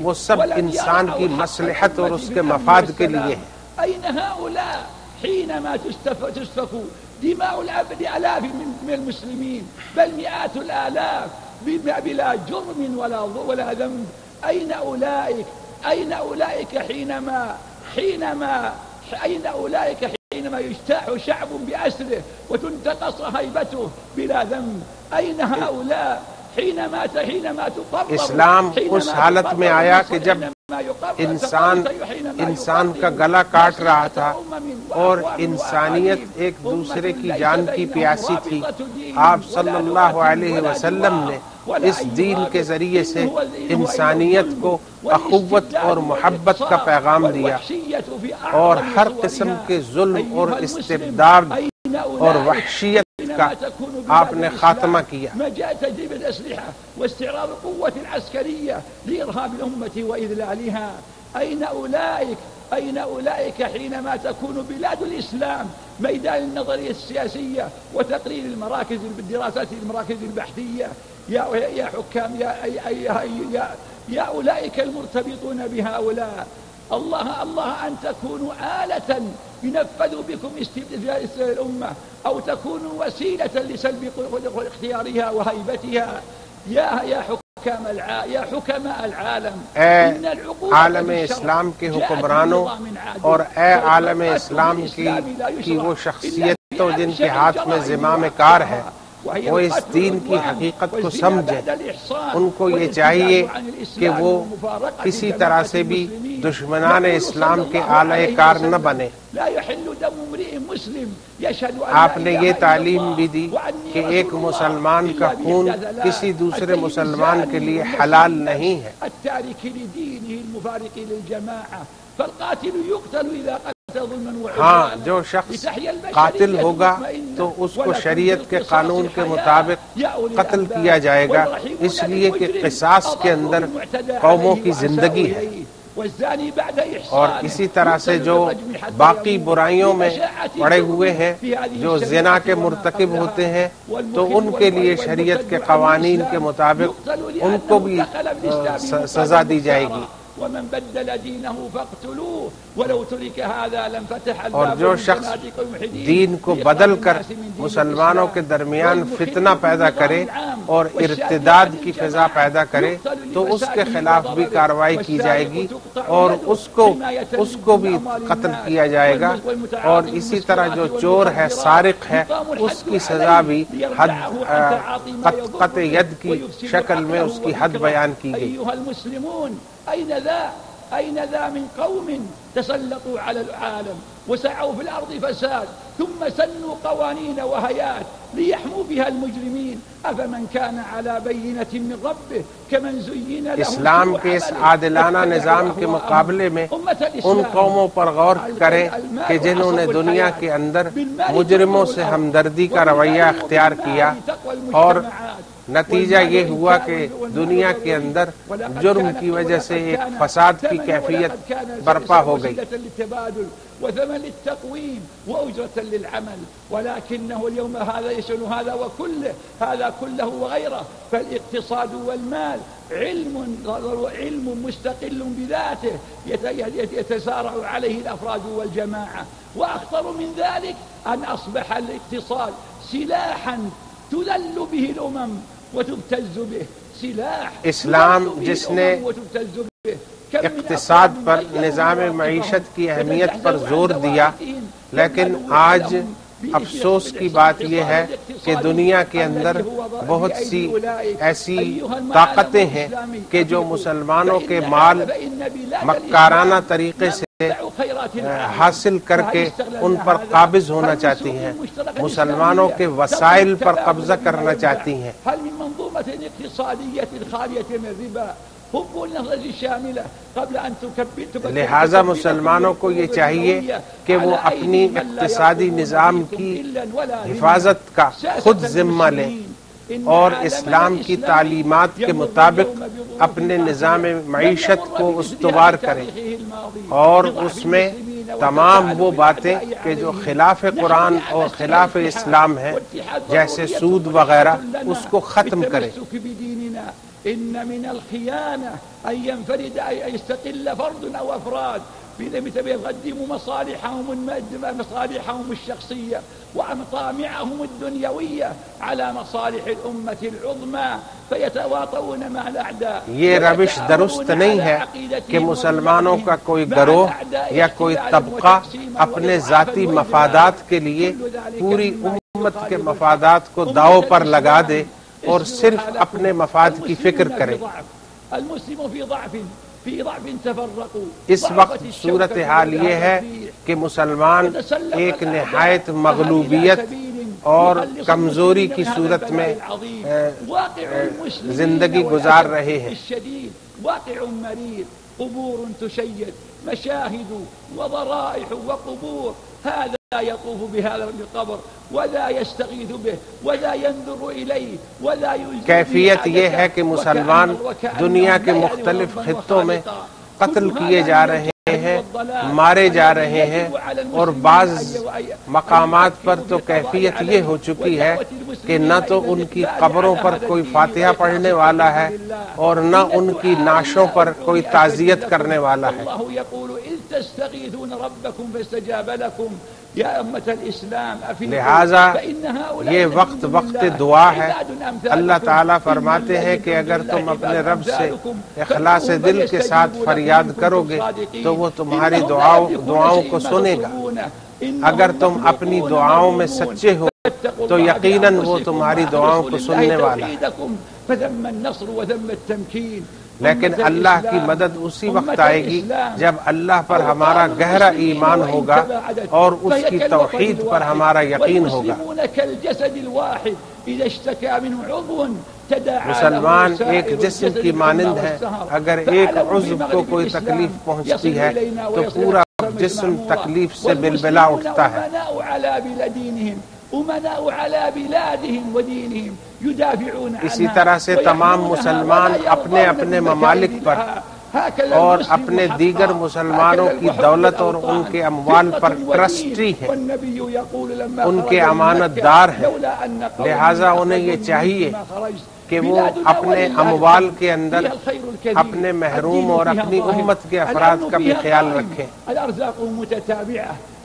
وہ سب انسان کی مصلحت اور اس کے مفاد کے لیے ہیں۔ أين هؤلاء حينما تسفك دماء الآلاف من المسلمين بل مئات الآلاف بلا جرم ولا ذنب؟ أين أولئك؟ أين أولئك حينما يجتاح شعب بأسره وتنتقص هيبته بلا ذنب؟ أين هؤلاء حينما تقرر؟ اسلام اس حالت میں آیا کہ جب انسان کا گلا کاٹ رہا تھا اور انسانیت ایک دوسرے کی جان کی پیاسی تھی۔ آپ صلی اللہ علیہ وسلم نے اس دین کے ذریعے سے انسانیت کو اخوت اور محبت کا پیغام دیا، اور ہر قسم کے ظلم اور استبداد اور وحشیت کا آپ نے خاتمہ کیا. مجال تجريب الأسلحة واستعراض القوة العسكرية لإرهاب الأمة وإذلالها. أين أولئك حينما تكون بلاد الإسلام ميدان النظرية السياسية وتقرير الدراسات المراكز البحثية؟ يا حكام، يا أولئك المرتبطون بهؤلاء، الله أن تكونوا آلة ينفذ بكم استبداد الأمة، أو تكونوا وسيلة لسلب اختيارها وهيبتها. يا حكماء العالم، اے عالم اسلام کے حکمرانوں اور اے عالم اسلام کی وہ شخصیتوں جن کے ہاتھ میں زمام کار ہے، وہ اس دین کی حقیقت کو سمجھیں. ان کو یہ چاہیے کہ وہ کسی طرح سے بھی دشمنان اسلام کے آلہ کار نہ بنے. آپ نے یہ تعلیم بھی دی کہ ایک مسلمان کا خون کسی دوسرے مسلمان کے لیے حلال نہیں ہے. ہاں، جو شخص قاتل ہوگا تو اس کو شریعت کے قانون کے مطابق قتل کیا جائے گا، اس لیے کہ قصاص کے اندر قوموں کی زندگی ہے. اور اسی طرح سے جو باقی برائیوں میں پڑے ہوئے ہیں، جو زنا کے مرتکب ہوتے ہیں، تو ان کے لیے شریعت کے قوانین کے مطابق ان کو بھی سزا دی جائے گی. ومن بدل دينه فاقتلوه ولو ترك هذا لم فتح اور جو شخص دین کو بدل کر مسلمانوں کے درمیان فتنہ پیدا کرے اور ارتداد کی فضا پیدا کرے تو اس کے خلاف بھی کارروائی کی جائے گی اور اس کو بھی قتل کیا جائے گا. اور اسی طرح جو چور ہے، سارق ہے، اس کی سزا بھی قطع ید کی شکل میں اس کی حد بیان کی گئی. أين ذا من قوم تسلطوا على العالم وسعوا في الأرض فساد ثم سنوا قوانين وهيات ليحموا بها المجرمين أفمن كان على بينة من ربه كمن زين له. اسلام کے اس عادلانہ نظام کے مقابلے میں ان قوموں پر غور کریں کہ جنہوں نے دنیا کے اندر مجرموں سے ہمدردی کا رویہ اختیار کیا، اور نتیجہ یہ ہوا کہ دنیا کے اندر جرم کی وجہ سے ایک فساد کی کیفیت برپا ہو گئی. وثمن للتقويم وأجرة للعمل، ولكنه اليوم هذا يشمل هذا كله وغيره. فالاقتصاد والمال علم مستقل بذاته يتسارع عليه الأفراد والجماعة. وأخطر من ذلك أن أصبح الاقتصاد سلاحا تذل به الأمم وتبتز به. سلاح اسلام جس نے اقتصاد پر، نظام معیشت کی اہمیت پر زور دیا، لیکن آج افسوس کی بات یہ ہے کہ دنیا کے اندر بہت سی ایسی طاقتیں ہیں کہ جو مسلمانوں کے مال مکارانہ طریقے سے حاصل کر کے ان پر قابض ہونا چاہتی ہیں، مسلمانوں کے وسائل پر قبضہ کرنا چاہتی ہیں. لہذا مسلمانوں کو یہ چاہیے کہ وہ اپنی اقتصادی نظام کی حفاظت کا خود ذمہ لیں اور اسلام کی تعلیمات کے مطابق اپنے نظام معیشت کو استوار کریں، اور اس میں تمام وہ باتیں کہ جو خلاف قرآن اور خلاف اسلام ہیں، جیسے سود وغیرہ، اس کو ختم کریں. إن من الخيانة أن ينفرد أن يستقل فرد أو أفراد يقدموا مصالحهم الشخصية ومطامعهم الدنيوية على مصالح الأمة العظمى فيتواطؤون مع الأعداء. یہ روش درست نہیں ہے کہ مسلمانوں کا کوئی گروہ یا کوئی طبقہ اپنے ذاتی مفادات کے لیے پوری امت کے مفادات کو داؤ پر لگا دے اور صرف اپنے مفاد کی فکر کرے. اس وقت صورتحال یہ ہے کہ مسلمان ایک نہایت مغلوبیت اور کمزوری کی صورت میں زندگی گزار رہے ہیں. قبور تشيد، مشاهد وضرائح وقبور. هذا يطوف بهذا القبر ولا يستغيث به ولا ينظر إليه ولا يلزم. کیفیت یہ ہے کہ مسلمان دنیا کے مختلف خطوں میں قتل کیے جا رہے ہیں، مارے جا رہے ہیں، اور بعض مقامات پر تو کیفیت یہ ہو چکی ہے کہ نہ تو ان کی قبروں پر کوئی فاتحہ پڑھنے والا ہے اور نہ ان کی نعشوں پر کوئی تعزیت کرنے والا ہے۔ اللہ یقول اذ تستغیثون ربکم فاستجاب لکم یا امت الاسلام لہذا یہ وقت دعا ہے۔ اللہ تعالیٰ فرماتے ہیں کہ اگر تم اپنے رب سے اخلاص دل کے ساتھ فریاد کرو گے تو وہ تمہاری دعاؤں کو سنے گا۔ اگر تم اپنی دعاؤں میں سچے ہو تو یقیناً وہ تمہاری دعاؤں کو سننے والا ہے۔ لیکن اللہ کی مدد اسی وقت آئے گی جب اللہ پر ہمارا گہرا ایمان ہوگا اور اس کی توحید پر ہمارا یقین ہوگا۔ مسلمان ایک جسم کی مانند ہے، اگر ایک عضو کو کوئی تکلیف پہنچتی ہے تو پورا جسم تکلیف سے بلبلا اٹھتا ہے۔ اسی طرح سے تمام مسلمان اپنے اپنے ممالک پر اور اپنے دیگر مسلمانوں کی دولت اور ان کے اموال پر ٹرسٹی ہیں، ان کے امانت دار ہیں، لہٰذا انہیں یہ چاہیے کہ وہ اپنے اموال کے اندر اپنے محروم اور اپنی امت کے افراد کا بھی خیال رکھیں۔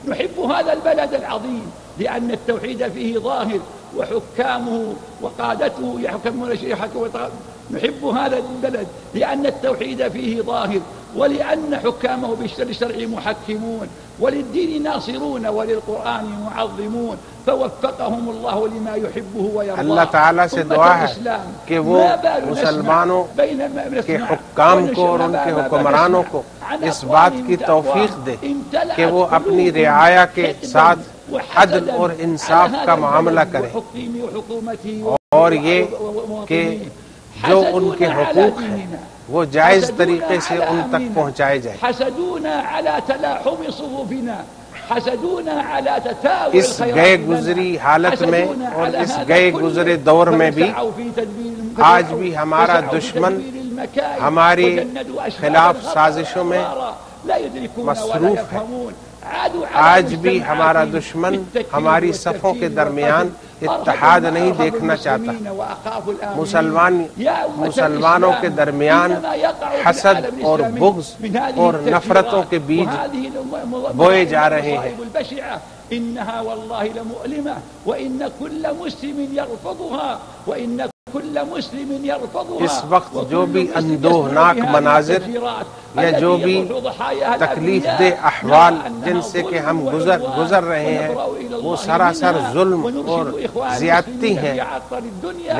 نحب هذا البلد العظيم لأن التوحيد فيه ظاهر وحكامه وقادته يحكمون شيئا. نحب هذا البلد لأن التوحيد فيه ظاهر ولأن حكامه بالشرع محكمون وللدين ناصرون وللقرآن معظمون فوفقهم الله لما يحبه ويرضاه۔ اللہ تعالیٰ سے دعا ہے کہ وہ مسلمانوں کے حکام کو اور ان کے حکمرانوں کو اس بات کی توفیق دے کہ وہ اپنی رعایا کے ساتھ عدل اور انصاف کا معاملہ کریں، اور یہ کہ جو ان کے حقوق ہیں وہ جائز طریقے سے ان تک پہنچائے جائیں۔ اس گئے گزری حالت میں اور اس گئے گزرے دور میں بھی آج بھی ہمارا دشمن ہماری خلاف سازشوں میں مصروف ہے۔ آج بھی ہمارا دشمن ہماری صفوں کے درمیان اتحاد نہیں دیکھنا چاہتا۔ مسلمانوں کے درمیان حسد اور بغض اور نفرتوں کے بیج بوئے جا رہے ہیں۔ انها والله لمؤلمة وان كل مسلم يرفضها وان كل مسلم يرفضها۔ اس وقت جو بھی اندوہناک مناظر یا جو بھی تکلیف دہ احوال جن سے کہ ہم گزر رہے ہیں وہ سراسر ظلم اور زیادتی ہیں،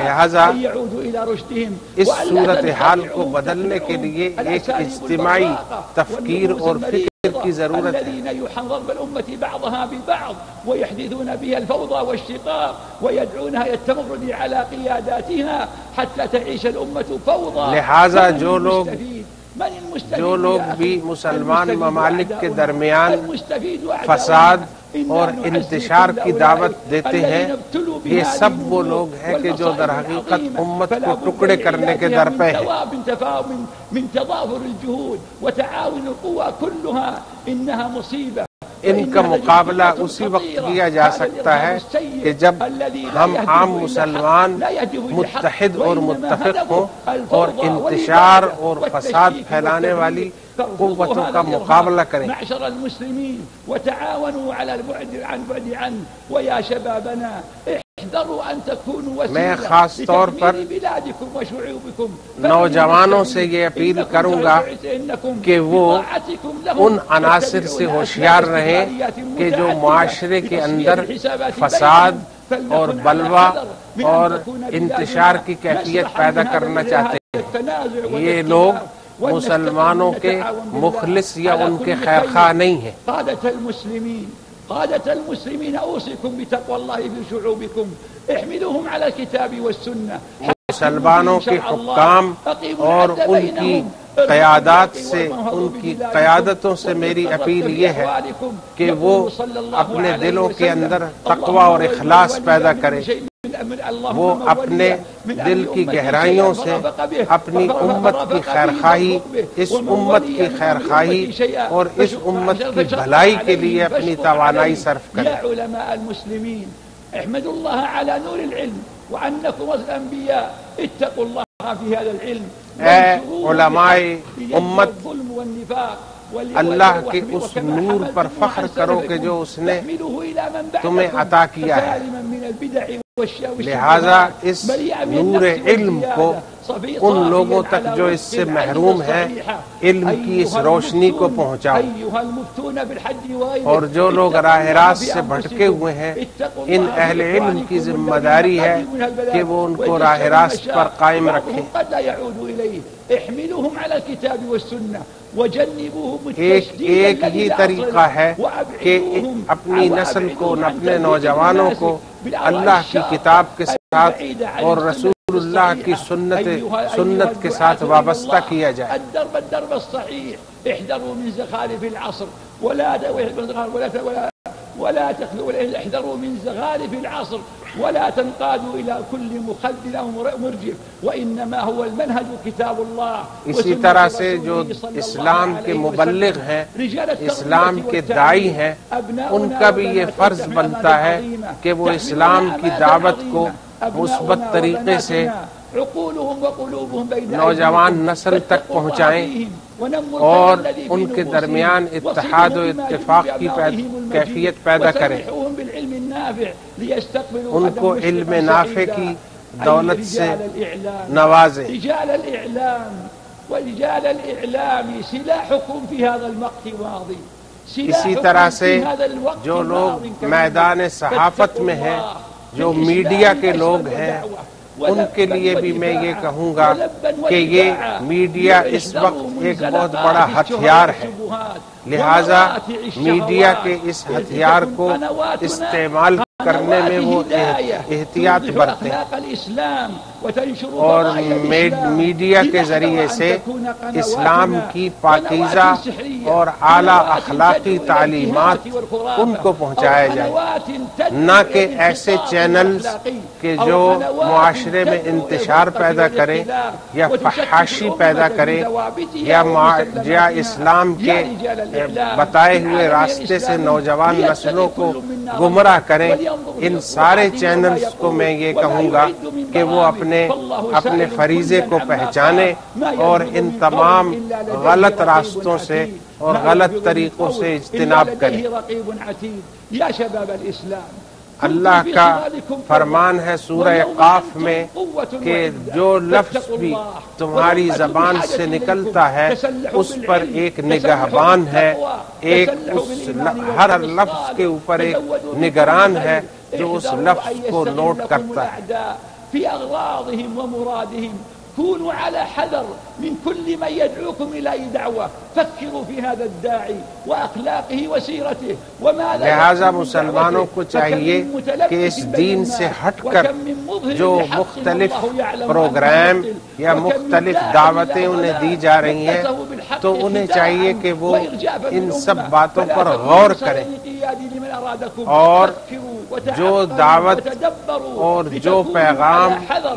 لہذا اس صورتحال کو بدلنے کے لیے ایک اجتماعی تفکیر اور فکر کی ضرورت ہے۔ الذين يحرض الأمة بعضها ببعض ويحدثون بها الفوضى والشقاق ويدعونها إلى التمرد على قياداتها حتى تعيش الأمة فوضى۔ لہذا جو لوگ بھی مسلمان ممالک کے درمیان فساد اور انتشار کی دعوت دیتے ہیں، یہ سب وہ لوگ ہیں کہ جو در حقیقت امت کو ٹکڑے کرنے کے در پہ ہیں۔ من تضافر الجهود وتعاون القوى كلها انها مصيبة۔ ان کا مقابلہ اسی وقت کیا جا سکتا ہے کہ جب ہم عام مسلمان متحد اور متفق ہوں اور انتشار اور فساد پھیلانے والی قوتوں کا مقابلہ کریں۔ معشر المسلمين وتعاونوا على البعد عنه ويا شبابنا احذروا ان تكونوا میں خاص طور پر نوجوانوں سے یہ اپیل کروں گا کہ وہ ان عناصر سے ہوشیار رہیں کہ جو معاشرے کے اندر فساد اور بلوہ اور انتشار کی کیفیت پیدا کرنا چاہتے ہیں۔ یہ لوگ مسلمانوں کے مخلص یا ان کے خیرخواہ نہیں ہیں۔ قادة المسلمين أوصيكم بتقوى الله في شعوبكم احملوهم على الكتاب والسنة۔ مسلمانوں کے حکام اور ان کی قیادات سے، ان کی قیادتوں سے میری اپیل یہ ہے کہ وہ اپنے دلوں کے اندر تقوی اور اخلاص پیدا کریں، وہ اپنے دل کی گہرائیوں سے اپنی امت کی خیرخواہی، اس امت کی خیرخواہی اور اس امت کی بھلائی کے لیے اپنی توانائی صرف کریں۔ يا علماء المسلمين احمدوا الله على نور العلم وأنكم الأنبياء اتقوا الله في هذا العلم اے علماء امت، اللہ کے اس نور پر فخر کرو کہ جو اس نے تمہیں عطا کیا ہے، لہذا اس نور علم کو ان لوگوں تک جو اس سے محروم ہیں علم کی اس روشنی کو پہنچاؤ، اور جو لوگ راہ راست سے بھٹکے ہوئے ہیں ان اہل علم کی ذمہ داری ہے کہ وہ ان کو راہ راست پر قائم رکھیں۔ ایک ہی طریقہ ہے کہ اپنی نسل کو، اپنے نوجوانوں کو اللہ کی کتاب کے ساتھ اور رسول اللہ کی سنت کے ساتھ وابستہ کیا جائے۔ الدرب الصحيح احذروا من زخارف العصر ولا تخلوا، احذروا من زخارف العصر ولا تنقادوا إلى كل مخذل أو مرجف وإنما هو المنهج كتاب الله۔ اسی طرح سے جو اسلام کے مبلغ ہیں، اسلام کے داعی ہیں، ان کا بھی یہ فرض بنتا ہے کہ وہ اسلام کی دعوت کو مثبت طریقے سے نوجوان نسل تک پہنچائیں اور ان کے درمیان اتحاد و اتفاق کی کیفیت پیدا کریں، ان کو علم نافع کی دولت سے نوازیں۔ اسی طرح سے جو لوگ میدان صحافت میں ہیں، جو میڈیا کے لوگ ہیں، ان کے لیے بھی میں یہ کہوں گا کہ یہ میڈیا اس وقت ایک بہت بڑا ہتھیار ہے، لہذا میڈیا کے اس ہتھیار کو استعمال کرنے میں وہ احتیاط برتیں اور میڈیا کے ذریعے سے اسلام کی پاکیزہ اور اعلیٰ اخلاقی تعلیمات ان کو پہنچایا جائے، نہ کہ ایسے چینلز کہ جو معاشرے میں انتشار پیدا کریں یا فحاشی پیدا کریں یا اسلام کے بتائے ہوئے راستے سے نوجوان نسلوں کو گمراہ کریں۔ ان سارے چینلز کو میں یہ کہوں گا کہ وہ اپنے فریضے کو پہچانیں اور ان تمام غلط راستوں سے اور غلط طریقوں سے اجتناب کریں۔ اللہ کا فرمان ہے سورہ قاف میں کہ جو لفظ بھی تمہاری زبان سے نکلتا ہے اس پر ایک نگہبان ہے، ہر لفظ کے اوپر ایک نگران ہے جو اس لفظ کو نوٹ کرتا ہے۔ في أغراضهم ومرادهم كونوا على حذر من كل من يدعوكم إلى دعوة، فكروا في هذا الداعي وأخلاقه وسيرته وماذا لہذا مسلمانوں کو چاہیے کہ اس دین سے ہٹ کر جو مختلف پروگرام یا مختلف دعوتیں انہیں دی جا رہی ہیں تو انہیں چاہیے کہ وہ ان سب باتوں پر غور کریں اور جو دعوت اور جو پیغام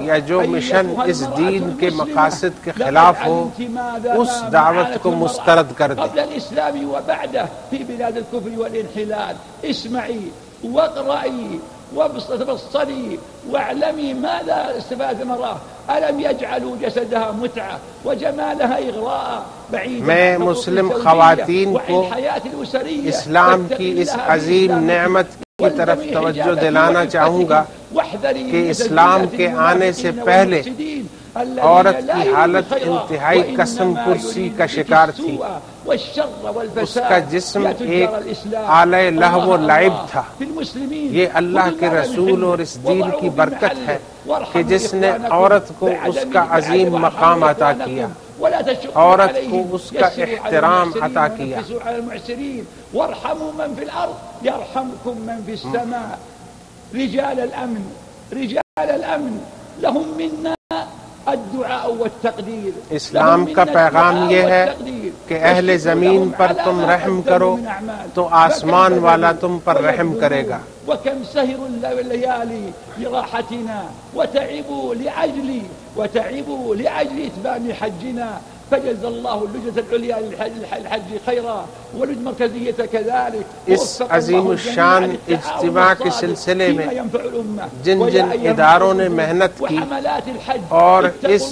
یا جو مشن اس دین کے مقاصد کے خلاف ہو اس دعوت کو مسترد کر دیں۔ قبل الإسلام وبعده في بلاد الكفر والانحلال اسمعي واقرأي وابصري واعلمي ماذا استفاد المرأة ألم يجعلوا جسدها متعة وجمالها إغراء بعيدا میں مسلم خواتین کو اسلام کی اس عظیم نعمت کی طرف توجہ دلانا چاہوں گا کہ اسلام کے آنے سے پہلے عورت کی حالت انتہائی قسم پرسی کا شکار تھی، اس کا جسم ایک آلہ لہو و لعب تھا۔ یہ اللہ کے رسول اور اس دین کی برکت ہے کہ جس نے عورت کو اس کا عظیم مقام عطا کیا، عورت کو اس کا احترام عطا کیا۔ وارحموا من في الأرض يرحمكم من في السماء۔ رجال الأمن لهم منا الدعاء والتقدير. اسلام کا پیغام یہ ہے کہ اہل زمین پر تم رحم کرو تو آسمان والا تم پر رحم کرے گا. وكم سهروا الليالي لراحتنا وتعبوا لأجل إتمام حجنا، فجزى الله اللجنة العليا للحج خيرا واللجنة المركزية كذلك. اس عظیم الشان اجتماع کے سلسلے میں جن اداروں نے محنت کی اور اس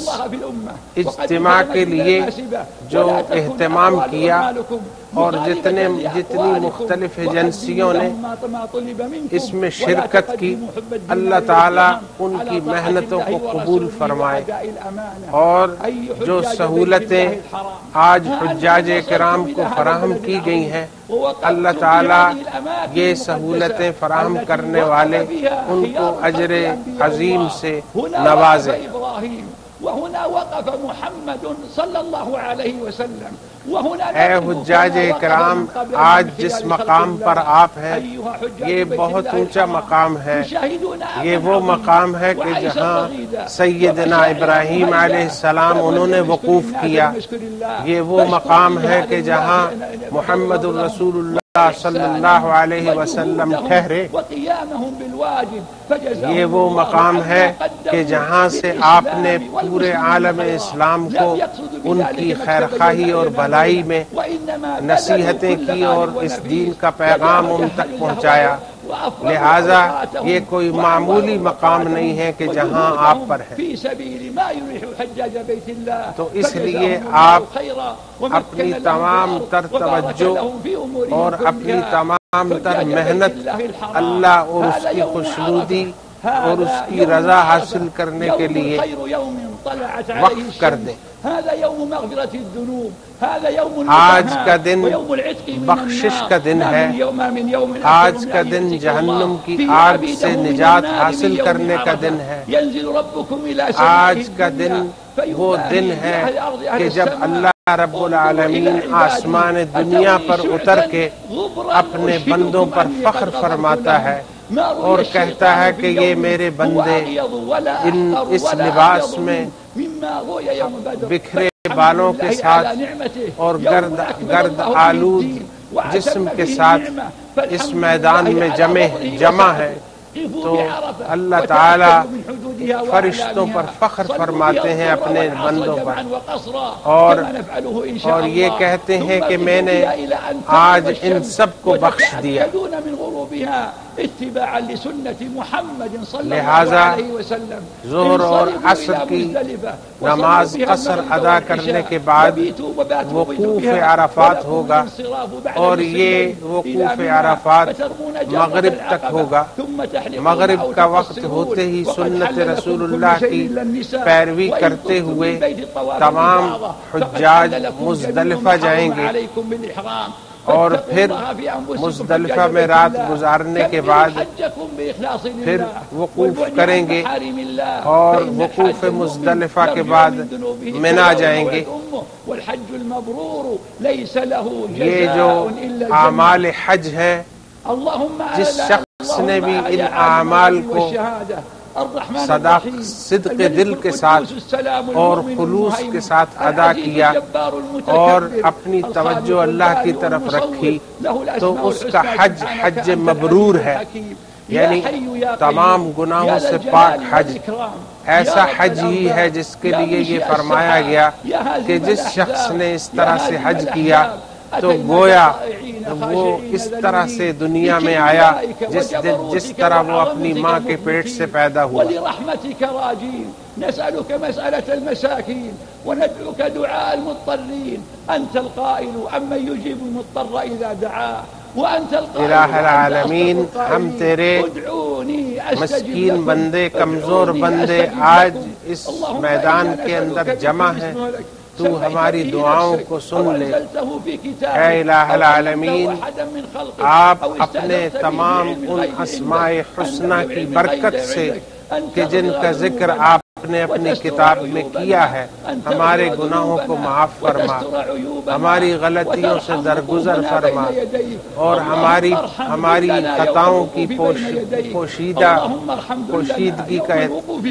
اجتماع کے لیے جو اہتمام کیا اور جتنی مختلف ایجنسیوں نے اس میں شرکت کی، اللہ تعالیٰ ان کی محنتوں کو قبول فرمائے. اور جو سہولتیں آج حجاج کرام کو فراہم کی گئی ہیں، اللہ تعالیٰ یہ سہولتیں فراہم کرنے والے ان کو اجر عظیم سے نوازے. وهنا وقف محمد صلى الله عليه وسلم. اے حجاج کرام، آج جس مقام پر آپ ہیں یہ بہت اونچا مقام ہے. یہ وہ مقام ہے کہ جہاں سیدنا ابراہیم علیہ السلام انہوں نے وقوف کیا. یہ وہ مقام ہے کہ جہاں محمد الرسول اللہ صلی اللہ علیہ وسلم ٹھہرے. یہ وہ مقام ہے کہ جہاں سے آپ نے پورے عالم اسلام کو ان کی خیرخواہی اور بھلائی میں نصیحتیں کی اور اس دین کا پیغام ان تک پہنچایا. لہذا یہ کوئی معمولی مقام نہیں ہے کہ جہاں آپ پر ہے. تو اس لیے آپ اپنی تمام تر توجہ اور اپنی تمام تر محنت اللہ اور اس کی خوشنودی اور اس کی رضا حاصل کرنے کے لیے وقف کر دیں. آج کا دن بخشش کا دن ہے. آج کا دن جہنم کی آگ سے نجات حاصل کرنے کا دن ہے. آج کا دن وہ دن ہے کہ جب اللہ رب العالمین آسمان دنیا پر اتر کے اپنے بندوں پر فخر فرماتا ہے اور کہتا ہے کہ یہ میرے بندے اس لباس میں بکھرے بالوں کے ساتھ اور گرد آلود جسم کے ساتھ اس میدان میں جمع ہے. تو اللہ تعالیٰ فرشتوں پر فخر فرماتے ہیں اپنے بندوں پر اور یہ کہتے ہیں کہ میں نے آج ان سب کو بخش دیا. لہذا ظہر اور عصر کی نماز قصر ادا کرنے کے بعد وقوف عرفات ہوگا اور یہ وقوف عرفات مغرب تک ہوگا. مغرب کا وقت ہوتے ہی سنت رسول اللہ کی پیروی کرتے ہوئے تمام حجاج مزدلفہ جائیں گے اور پھر مزدلفہ میں رات گزارنے کے بعد پھر وقوف کریں گے اور وقوف مزدلفہ کے بعد منا جائیں گے. یہ جو اعمال حج ہیں، جس شخص نے بھی ان اعمال کو صدق دل کے ساتھ اور خلوص کے ساتھ ادا کیا اور اپنی توجہ اللہ کی طرف رکھی تو اس کا حج مبرور ہے، یعنی تمام گناہوں سے پاک حج. ایسا حج ہی ہے جس کے لیے یہ فرمایا گیا کہ جس شخص نے اس طرح سے حج کیا تو گویا وہ اس طرح سے دنیا میں آیا جس طرح وہ اپنی ماں کے پیٹ سے پیدا ہوا. نسألك مسألة المساكين وندعوك دعاء المضطرين. أنت القائل أمن يجيب المضطر إذا دعاه وأنت القائل الہ العالمین، ہم تیرے مسکین بندے، کمزور بندے آج اس میدان کے اندر جمع ہیں، تو ہماری دعاؤں کو سن لے. اے الہ العالمین، آپ اپنے تمام ان اسماء حسنہ کی برکت سے کہ جن کا ذکر آپ نے اپنی کتاب میں کیا ہے، ہمارے گناہوں کو معاف فرما، ہماری غلطیوں سے درگزر فرما اور ہماری خطاؤں کی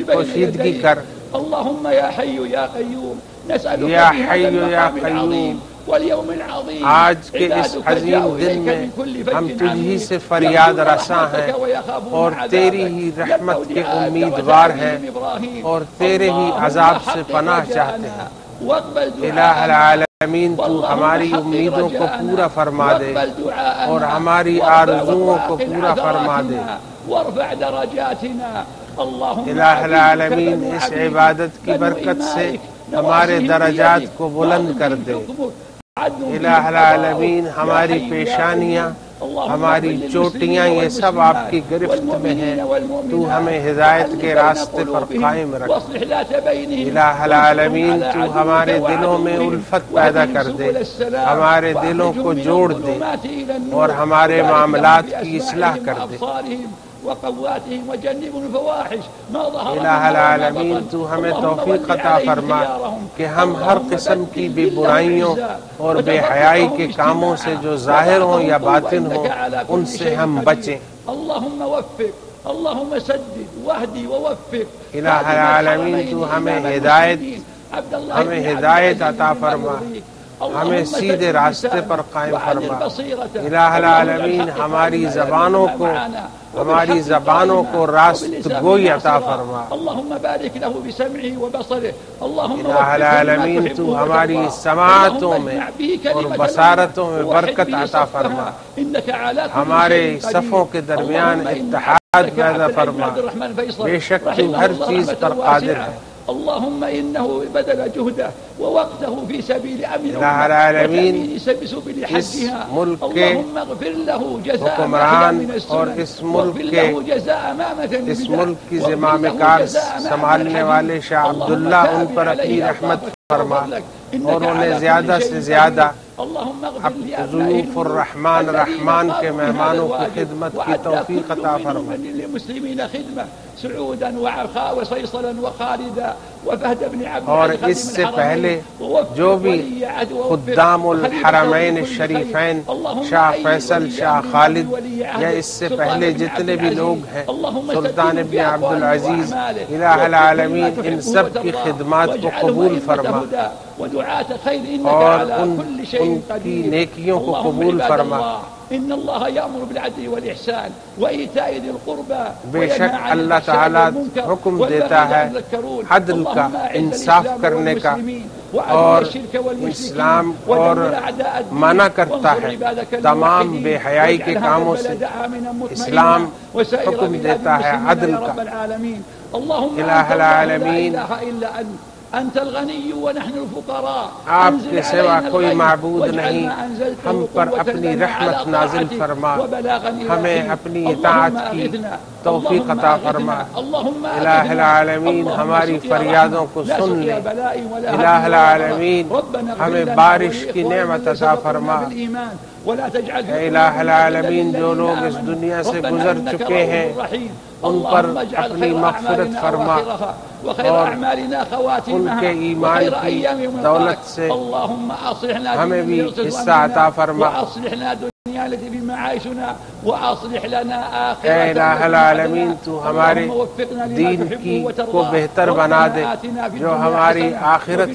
پوشیدگی کر اللهم يا حي يا قيوم نسألك یا في هذا حی یا المقام قیوم، العظيم واليوم العظيم آج کے اس عبادك عظیم جاءوا دن إليك میں من كل فج ہم تجھ ہی عميق سے فریاد يرجون رساں ہیں رحمتك ويخافون اور عذابك. تیری ہی رحمت کے يبدأ دعاءك امیدوار وتعبير ہیں إبراهيم. اور تیرے ہی اللهم عذاب سے حقق پناہ رجاءنا چاہتے ہیں۔ واقبل الہ دعاءنا العالمین تو اللهم ہماری حقق امیدوں کو رجاءنا پورا فرما دے واقبل دعاءنا اور ہماری وارفع آرزوؤں کو وأقل پورا فرما دے۔ عثراتنا وارفع درجاتنا. اللهم الہ العالمین عبيدك اس بنو عبادت کی بنو برکت سے إمائك ہمارے نواصيهم درجات بيدك کو بلند کر ماض دے۔ فيهم حكمك عدل فيهم الہ العالمین قضاؤك. ہماری يا حي يا پیشانیاں، قيوم. اللهم ہماری اغفر چوٹیاں، للمسلمين یہ سب آپ کی گرفت میں ہیں۔ والمؤمنين والمؤمنات. تو ہمیں ہدایت کے وألف راستے بين پر قلوبهم قائم رکھ۔ واصلح ذات بينهم. الہ العالمین وانصرهم تو على ہمارے عدوك دلوں میں وعدوهم. الفت پیدا واهدهم کر دے، سبل السلام. ہمارے دلوں کو وأخرجهم من جوڑ دے الظلمات إلى النور. اور ہمارے وبارك معاملات لهم کی في اصلاح أسماعهم کر دے۔ وأبصارهم وقواتهم وجنبهم الفواحش ما ظهر الہ منها وما العالمین بطن. تو ہمیں اللهم توفیق ول عطا عليهم فرما خيارهم. کہ ہم ہر اللهم قسم کی بدل بے ذلهم برائیوں عزا اور بے وتفرقهم حیائی کے کاموں سے اجتماعا جو ظاہر ہوں یا وبعثهم باطن قوة ہوں إنك على ان كل سے شيء ہم قدير. بچیں۔ اللهم وفق اللهم سدد واهدي ووفق. الہ العالمین تو ہمیں ہمیں ہدایت عطا فرما، ہمیں سیدھے راستے پر قائم فرما۔ الہ العالمین ہماری زبانوں کو راست گوئی عطا فرما۔ اللهم بارك له بسمعه وبصره. اللهم الہ العالمین تو ہماری سماعتوں میں اور بصارتوں میں برکت عطا فرما، ہمارے صفوں کے درمیان اتحاد پیدا فرما، بے شک تو ہر چیز پر قادر ہے۔ اللهم إنه بذل جهده ووقته في سبيل أمن الہ العالمین سبيل اس حجها. ملک کے اللهم اغفر له جزاء ما حکمران من السنن اور اس ملک واغفر کے له جزاء ما مثل اس بذلك. ملک کی واغفر زمام له کار جزاء ما مثل سنبھالنے الحديث. والے شاہ اللهم عبداللہ ان تابع پر اپنی عليه رحمت عطاءك فرما وفضلك. إنك اور انہیں على زیادہ كل سے شيء زیادہ قدير. اللهم اغفر لآبائه ضیوف الرحمن رحمان کے الذين مہمانوں کی قاموا بهذا خدمت کی الواجب. توفیق وعد عطا كل فرما۔ منهم للمسلمين خدمة سعودا وصيصلا وخالدا وفهد بن عبد اور العزيز اس خادم سے پہلے الحرمين. ووفق جو بھی ولي عهد ووفق خدام خليفة الحرمین ولي كل الشریفین، خير. اللهم شاہ أيد فیصل، ولي شاہ أمرنا خالد بولي عهد یا اس سے سلطان پہلے بن جتنے عبد بھی العزيز. لوگ ہیں، اللهم سلطان سدده ابن في عبد أقواله العزیز، وأعماله. الہ العالمین وفقه ان لما سب کی تحبه خدمات کو واجعله قبول أئمة فرما هدى ودعاة خير إنك اور على ان كل شيء کی قدير. نیکیوں کو اللهم قبول عباد فرما۔ الله إن الله يأمر بالعدل والإحسان وإيتاء ذي القربى بے شک وينهى عن اللہ الفحشاء تعالیٰ والمنكر حکم والبغي دیتا ہے يذكرون. عدل کا، اللهم أعز انصاف الإسلام کرنے کا والمسلمين وأذل اور الشرك والمشركين اسلام ودمر اور أعداء الدين منع کرتا وانصر ہے عبادك تمام الموحدين. بے حیائی کے واجعل هذا کاموں سے۔ البلد آمنا مطمئنا اسلام وسائر حکم بلاد دیتا ہے المسلمين عدل يا کا۔ رب العالمين. اللهم الہ أنت الله لا العالمین إله إلا أنت الغني ونحن الفقراء. آپ أنزل کے سوا علينا کوئی الغيث معبود واجعل نہیں، ما أنزلته ہم پر قوة اپنی لنا رحمت على نازل طاعتك فرما، وبلاغا إلى ہمیں حين. اپنی اللهم اطاعت کی أغثنا. توفیق اللهم عطا أغثنا. فرما۔ اللهم الہ أغثنا. العالمین اللهم ہماری سقيا فریادوں رحمة. کو لا سن سقيا لے۔ بلاء ولا الہ هدم ولا العالمین ضرر. ربنا اغفر ہمیں لنا بارش کی ولإخواننا نعمت الذين عطا سبقونا فرما۔ بالإيمان ولا تجعل في اے الہ قلوبنا غلا العالمین جو للذين لوگ اس آمنوا. دنیا سے ربنا گزر إنك چکے رؤوف ہیں رحيم. ان پر اللهم اجعل اپنی خير مغفرت أعمالنا فرما أواخرها وخير اور أعمالنا ان خواتمها کے ایمان وخير کی أيام يوم دولت القاك. سے اللهم أصلحنا ہمیں بھی ديننا حصہ عطا فرما۔ وأصلحنا دنيا التي في معاشنا وأصلح لنا اے الہ العالمین تو ہمارے دین کی کو بہتر بنا دے جو ہماری آخرت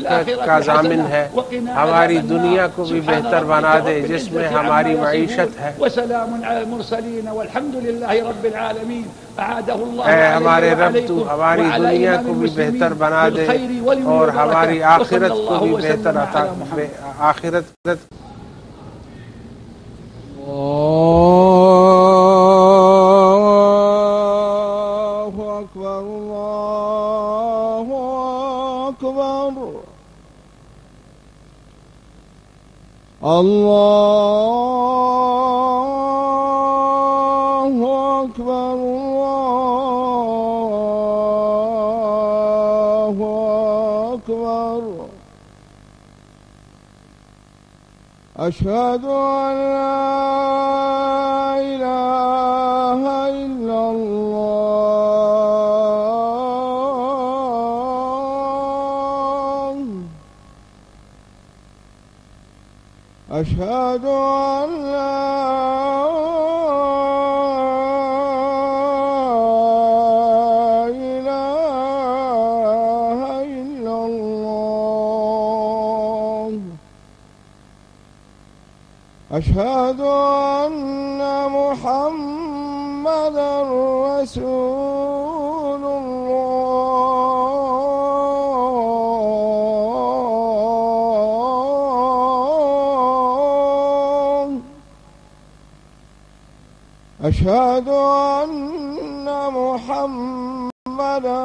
کا ضامن ہے، ہماری دنیا کو بھی بہتر بنا دے جس میں ہماری معیشت ہے۔ وسلام على المرسلين والحمد لله رب العالمين. أعاده الله اے علينا ہمارے رب وعليكم تو ہماری وعلى دنیا إمام کو بھی المسلمين بہتر بنا دے بالخير واليمن اور والبركة. ہماری آخرت وصلى کو بھی الله بہتر وسلم عطا على محمد. آخرت الله أكبر الله أكبر الله أكبر الله أكبر أشهد أن لا إله إلا الله أشهد أن لا إله أشهد أن محمدا رسول الله. أشهد أن محمدا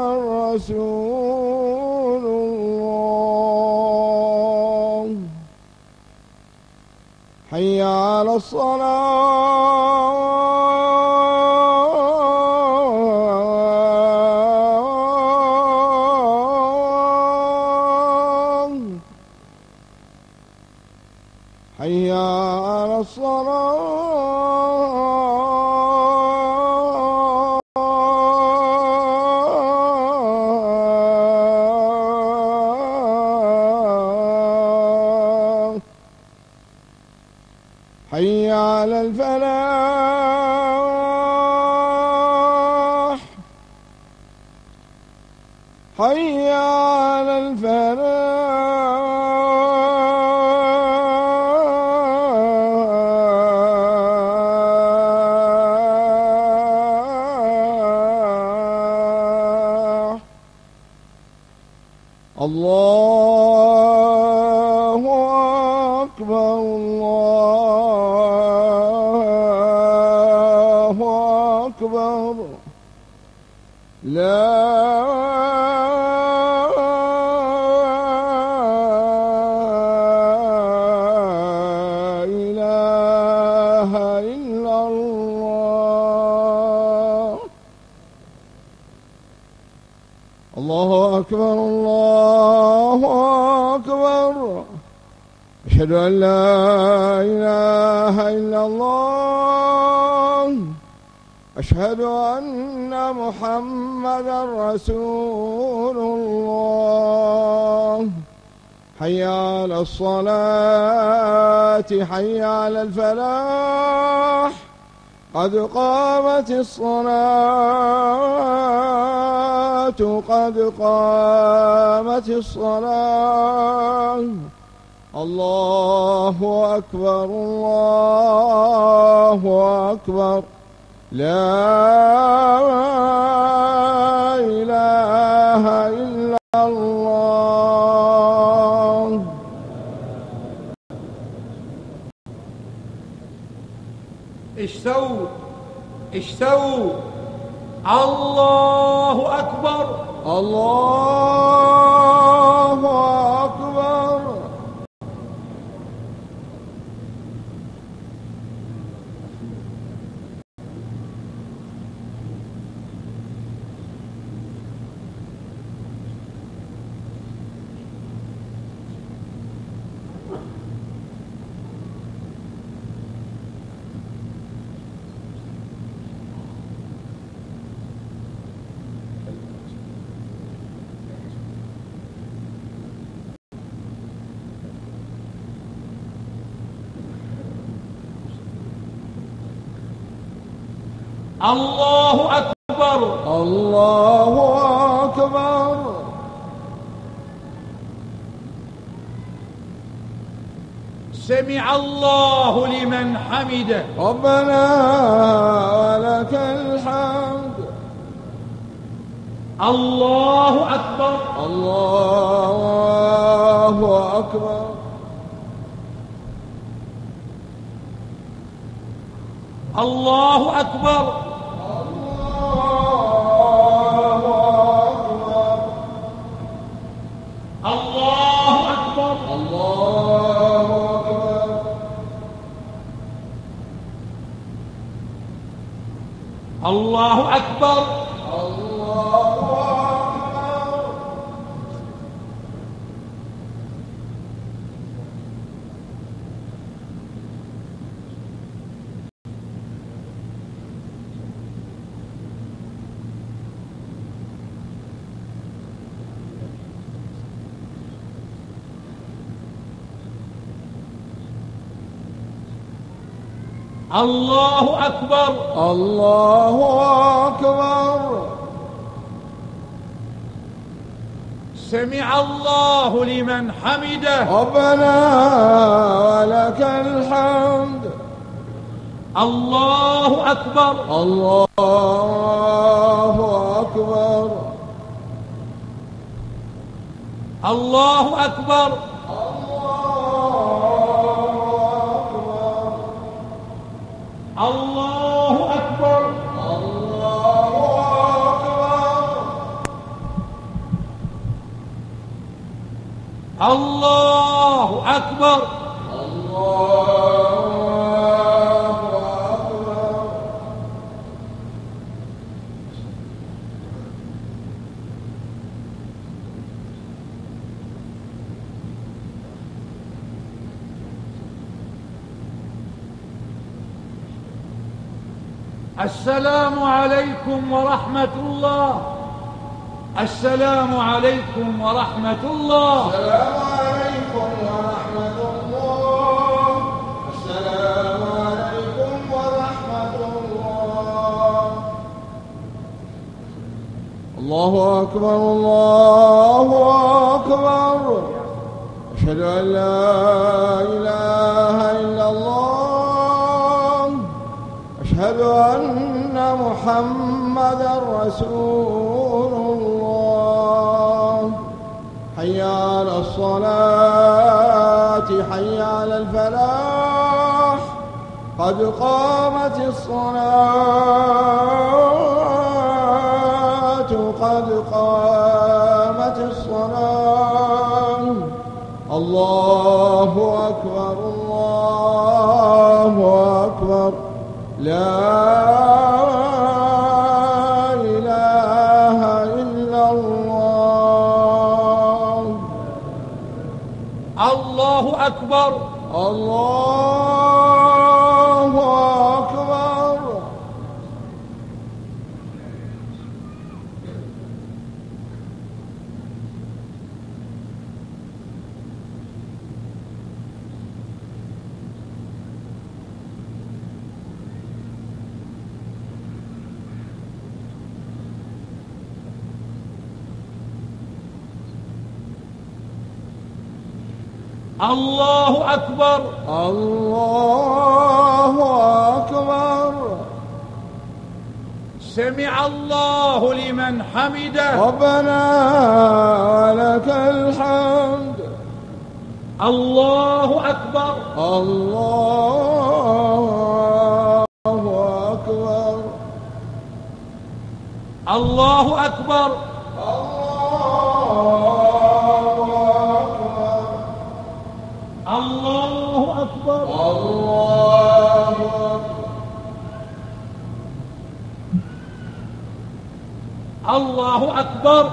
رسول الله. حي على الصلاة. حي على الصلاة. حي على الفلاح. حي على الفلاح. الله أكبر. الله أكبر. لا إله إلا الله. الله أكبر. الله أكبر. أشهد أن لا إله إلا الله. أشهد أن محمدا رسول الله. حي على الصلاة. حي على الفلاح. قد قامت الصلاة. قد قامت الصلاة. الله أكبر. الله أكبر. لا إله إلا الله. استووا استووا. الله أكبر. الله أكبر. الله أكبر. الله أكبر. سمع الله لمن حمده. ربنا ولك الحمد. الله أكبر. الله أكبر. الله أكبر. الله أكبر. الله أكبر. الله أكبر. الله أكبر. الله أكبر. سمع الله لمن حمده. ربنا ولك الحمد. الله أكبر الله أكبر الله أكبر الله أكبر الله أكبر السلام عليكم ورحمة الله السلام عليكم ورحمة الله السلام عليكم ورحمة الله السلام عليكم ورحمة الله الله أكبر الله أكبر أشهد أن لا إله إلا الله أشهد أن محمدا رسول الله حي على الصلاة حي على الفلاح قد قامت الصلاة قد قامت الصلاة الله أكبر الله أكبر لا إله إلا الله الله أكبر الله أكبر الله أكبر الله أكبر سمع الله لمن حمده ربنا ولك الحمد الله أكبر الله أكبر الله أكبر الله أكبر الله أكبر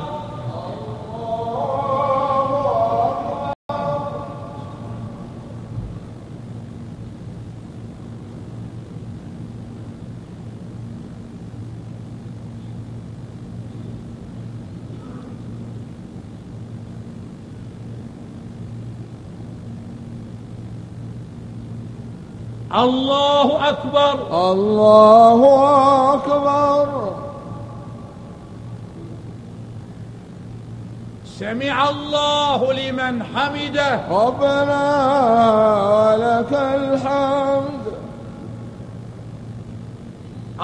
الله أكبر الله أكبر سمع الله لمن حمده ربنا ولك الحمد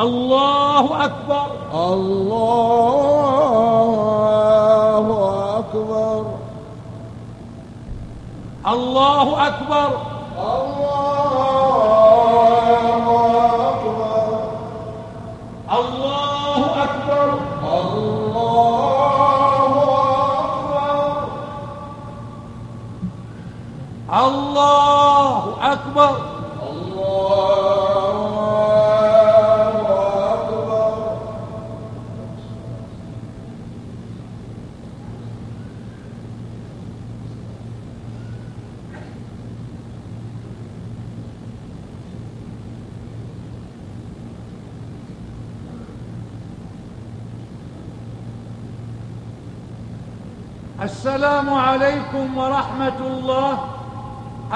الله أكبر الله أكبر الله أكبر الله أكبر الله أكبر السلام عليكم ورحمة الله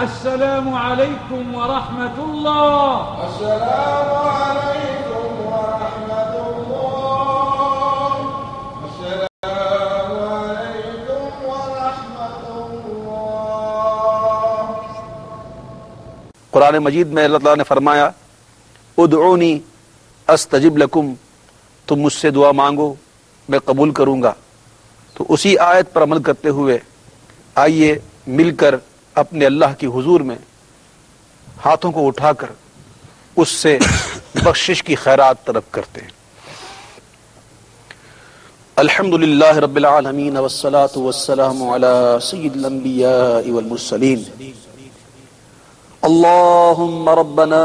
السلام عليكم ورحمة الله السلام عليكم ورحمة الله السلام عليكم ورحمة الله قرآن مجید میں اللہ تعالیٰ نے فرمایا ادعونی استجب لکم، تم مجھ سے دعا مانگو میں قبول کروں گا۔ تو اسی آیت پر عمل کرتے ہوئے آئیے مل کر اپنے اللہ کی حضور میں ہاتھوں کو اٹھا کر اس سے بخشش کی خیرات طلب کرتے ہیں۔ الحمد للہ رب العالمین والصلاة والسلام علی سید الانبیاء والمرسلین۔ اللهم ربنا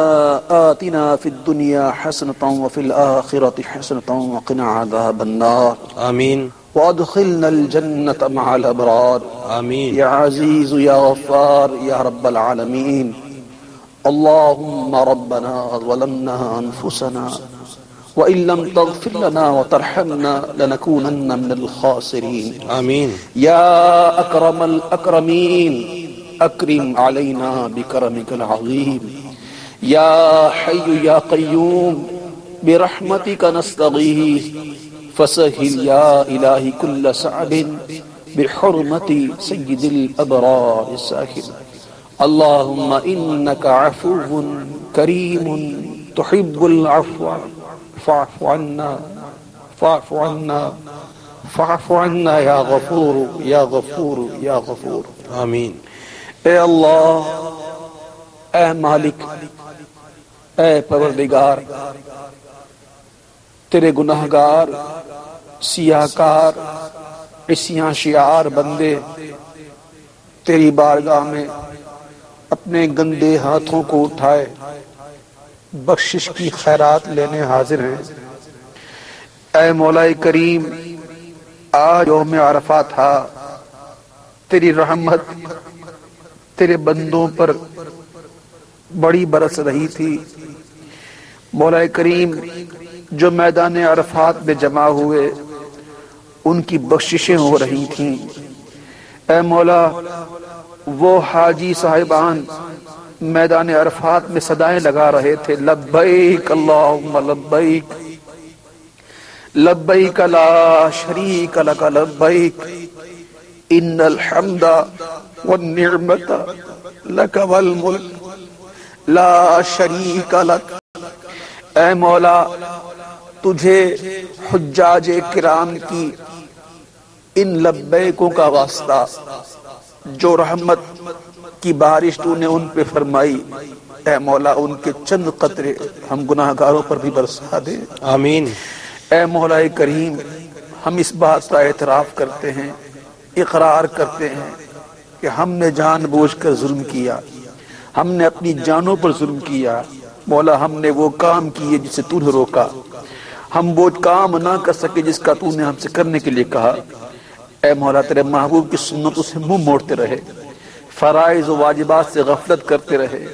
آتنا في الدنيا حسنة وفي الآخرة حسنة وقنا عذاب النار آمین وادخلنا الجنة مع الأبرار آمین يا عزيز يا غفار يا رب العالمين۔ اللهم ربنا ظلمنا أنفسنا وإن لم تغفر لنا وترحمنا لنكونن من الخاسرين آمین يا أكرم الأكرمين أكرم علينا بكرمك العظيم يا حي يا قيوم برحمتك نستغيث فسهل يا إلهي كل صعب بحرمة سيد الأبرار الساكن۔ اللهم إنك عفو كريم تحب العفو فاعف عنا فاعف عنا فاعف عنا يا غفور يا غفور يا غفور۔ آمین اے اللہ، اے مالک، اے پروردگار، تیرے گناہگار سیاہکار عصیاں شعار بندے تیری بارگاہ میں اپنے گندے ہاتھوں کو اٹھائے بخشش کی خیرات لینے حاضر ہیں۔ اے مولا کریم، آج یوم عرفہ تھا، تیری رحمت تیرے بندوں پر بڑی برس رہی تھی۔ مولا کریم، جو میدان عرفات میں جمع ہوئے ان کی بخششیں ہو رہی تھیں۔ اے مولا، وہ حاجی صاحبان میدان عرفات میں صدائیں لگا رہے تھے، لبیک اللہم لبیک لبیک لا شریک لک لبیک ان الحمد والنعمت لک والملک لا شریک لک۔ اے مولا، تجھے حجاج کرام کی ان لبیکوں کا واسطہ، جو رحمت کی بارش تو نے ان پہ فرمائی، اے مولا ان کے چند قطرے ہم گناہگاروں پر بھی برسا دے۔ آمین۔ اے مولا کریم، ہم اس بات کا اعتراف کرتے ہیں، اقرار کرتے ہیں کہ ہم نے جان بوجھ کر ظلم کیا، ہم نے اپنی جانوں پر ظلم کیا۔ مولا، ہم نے وہ کام کیے جس سے تو نے روکا، ہم وہ کام نہ کر سکے جس کا تو نے ہم سے کرنے کے لیے کہا۔ اے مولا، تیرے محبوب کی سنتوں سے منہ موڑتے رہے، فرائض و واجبات سے غفلت کرتے رہے۔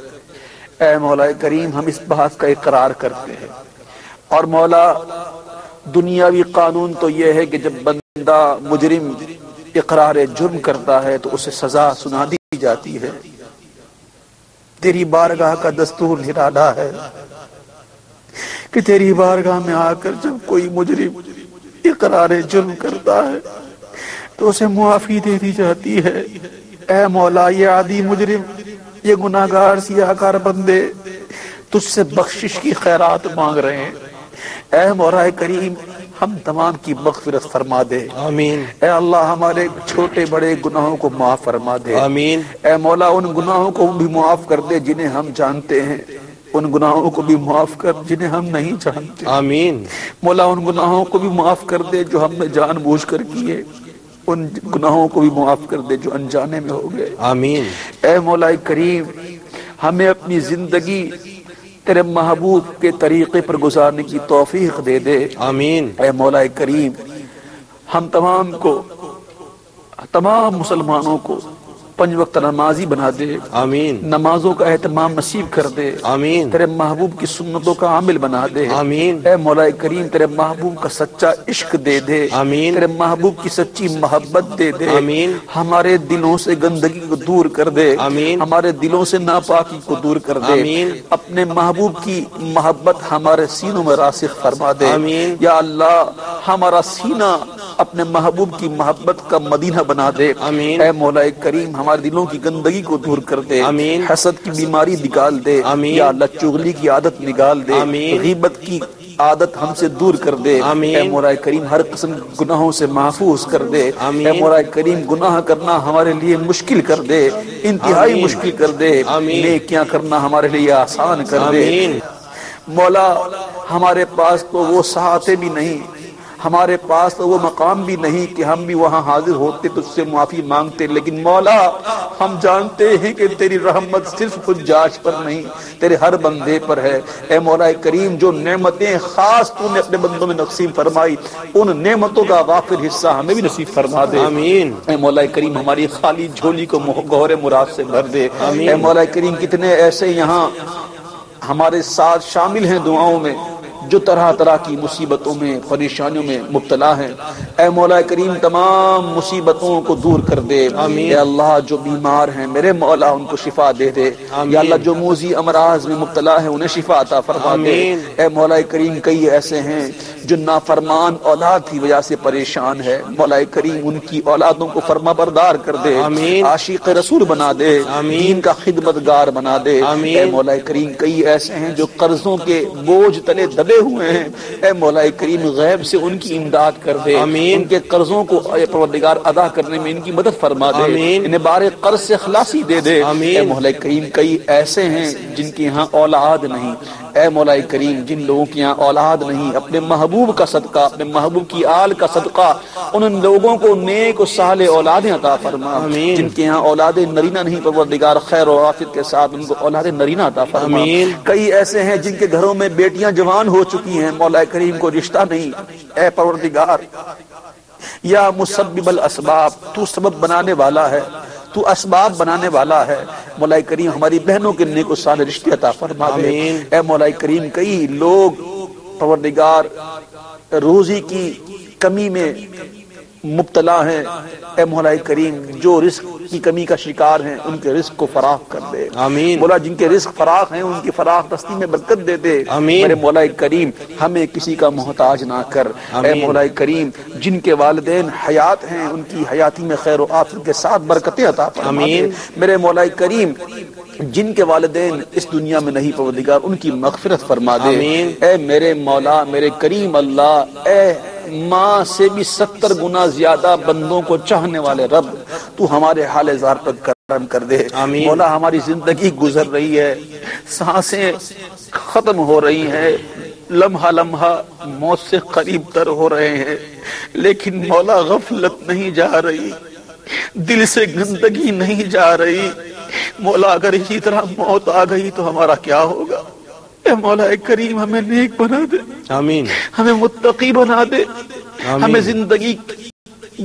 اے مولا کریم، ہم اس بات کا اقرار کرتے ہیں، اور مولا دنیاوی قانون تو یہ ہے کہ جب بندہ مجرم اقرار جرم کرتا ہے تو اسے سزا سنا دی جاتی ہے۔ تیری بارگاہ کا دستور نرالا ہے کہ تیری بارگاہ میں آ کر جب کوئی مجرم اقرار جرم کرتا ہے تو اسے معافی دے دی جاتی ہے۔ اے مولا، یہ عادی مجرم، یہ گناہگار سیاہکار بندے تجھ سے بخشش کی خیرات مانگ رہے ہیں۔ اے مولا کریم، ہم تمام کی مغفرت فرما دے۔ آمین۔ اے اللہ، ہمارے چھوٹے بڑے گناہوں کو معاف فرما دے۔ آمین۔ اے مولا، ان گناہوں کو بھی معاف کر دے جنہیں ہم جانتے ہیں، ان گناہوں کو بھی معاف کر جنہیں ہم نہیں جانتے۔ آمین۔ مولا، ان گناہوں کو بھی معاف کر دے جو ہم نے جان بوجھ کر کیے، ان گناہوں کو بھی معاف کر دے جو انجانے میں ہو گئے۔ آمین۔ اے مولا کریم، ہمیں اپنی زندگی تیرے محبوب کے طریقے پر گزارنے کی توفیق دے دے۔ آمین۔ اے مولا کریم، ہم تمام مسلمانوں کو 5 وقت نمازی بنا دے۔ آمین۔ نمازوں کا اہتمام نصیب کر دے۔ آمین۔ تیرے محبوب کی سنتوں کا عامل بنا دے۔ آمین۔ اے مولا کریم، تیرے محبوب کا سچا عشق دے دے۔ آمین۔ تیرے محبوب کی سچی محبت دے دے۔ آمین۔ ہمارے دلوں سے گندگی کو دور کر دے۔ آمین۔ ہمارے دلوں سے ناپاکی کو دور کر دے۔ آمین۔ اپنے محبوب کی محبت ہمارے سینوں میں راسخ فرما دے۔ آمین۔ یا اللہ، ہمارا سینہ اپنے محبوب کی محبت کا مدینہ بنا دے. آمین. اے مولا کریم ہمارے دلوں کی گندگی کو دور کر دے. آمین. حسد کی بیماری نکال دے. آمین. یا اللہ چغلی کی عادت نکال دے. آمین. غیبت کی عادت ہم سے دور کر دے. آمین. اے مولا کریم ہر قسم گناہوں سے محفوظ کر دے. آمین. اے مولا کریم گناہ کرنا ہمارے لیے مشکل کر دے، انتہائی آمین. مشکل کر دے. آمین. نیکیاں کرنا ہمارے لیے آسان کر دے. آمین. مولا ہمارے پاس تو وہ ساعتیں بھی نہیں، ہمارے پاس تو وہ مقام بھی نہیں کہ ہم بھی وہاں حاضر ہوتے تجھ سے معافی مانگتے، لیکن مولا ہم جانتے ہیں کہ تیری رحمت صرف حجاج پر نہیں، تیرے ہر بندے پر ہے. اے مولا کریم جو نعمتیں خاص تو نے اپنے بندوں میں نصیب فرمائی، ان نعمتوں کا غافل حصہ ہمیں بھی نصیب فرما دے. آمین. اے مولا کریم ہماری خالی جھولی کو گوہر مراد سے بھر دے. آمین. اے مولا کریم کتنے ایسے یہاں ہمارے ساتھ شامل ہیں دعاؤں میں جو طرح طرح کی مصیبتوں میں پریشانیوں میں مبتلا ہیں. اے مولا کریم تمام مصیبتوں کو دور کر دے. آمین. اے اللہ جو بیمار ہیں میرے مولا ان کو شفا دے دے. آمین. یا اللہ جو موذی امراض میں مبتلا ہیں انہیں شفا عطا فرما دے. آمین. اے مولا کریم کئی ایسے ہیں جو نافرمان اولاد کی وجہ سے پریشان ہے، مولا کریم ان کی اولادوں کو فرما بردار کر دے. آمین. عاشق رسول بنا دے. آمین. دین کا خدمتگار بنا دے. آمین. اے مولا کریم کئی ایسے ہیں جو قرضوں کے بوجھ تلے دبے ہوئے ہیں، اے مولا کریم غیب سے ان کی امداد کر دے. آمین. ان کے قرضوں کو اے پروردگار ادا کرنے میں ان کی مدد فرما دے. آمین. انہیں بارے قرض سے خلاصی دے دے. آمین. اے مولا کریم کئی ایسے ہیں جن کے یہاں اولاد نہیں، اے مولا کریم جن لوگوں کے یہاں اولاد نہیں، اپنے محبوب کا صدقہ، اپنے محبوب کی آل کا صدقہ ان لوگوں کو نیک و صالح اولادیں عطا فرما. آمین. جن کے یہاں اولاد نرینہ نہیں پروردگار خیر و عافیت کے ساتھ ان کو اولاد نرینہ عطا فرما. آمین. کئی ایسے ہیں جن کے گھروں میں بیٹیاں جوان ہو چکی ہیں، مولا کریم کو رشتہ نہیں. اے پروردگار یا مسبب الاسباب تو سبب بنانے والا ہے، تو اسباب بنانے والا ہے. مولا کریم ہماری بہنوں کے نیک و صالح رشتے عطا فرما دے. آمین. اے مولا کریم کئی لوگ پروردگار روزی کی کمی میں مبتلا ہیں، اے مولا کریم جو رزق کی کمی کا شکار ہیں ان کے رزق کو فراخ کر دے. آمین. مولا جن کے رزق فراخ ہیں ان کی فراخ دستی میں برکت دے دے. آمین. میرے مولا کریم ہمیں کسی کا محتاج نہ کر. اے آمین. مولا کریم جن کے والدین حیات ہیں ان کی حیاتی میں خیر و عافیت کے ساتھ برکتیں عطا فرما دے. آمین. میرے مولا کریم جن کے والدین اس دنیا میں نہیں پروردگار ان کی مغفرت فرما دے. آمین. اے میرے مولا میرے کریم اللہ، اے ماں سے بھی 70 گنا زیادہ بندوں کو چاہنے والے رب، تو ہمارے حال زار پر کرم کر دے. آمین. مولا ہماری زندگی گزر رہی ہے، سانسیں ختم ہو رہی ہیں، لمحہ لمحہ موت سے قریب تر ہو رہے ہیں، لیکن مولا غفلت نہیں جا رہی، دل سے گندگی نہیں جا رہی. مولا اگر اسی طرح موت آ گئی تو ہمارا کیا ہوگا؟ اے مولا کریم ہمیں نیک بنا دے، آمین. ہمیں متقی بنا دے، آمین. ہمیں زندگی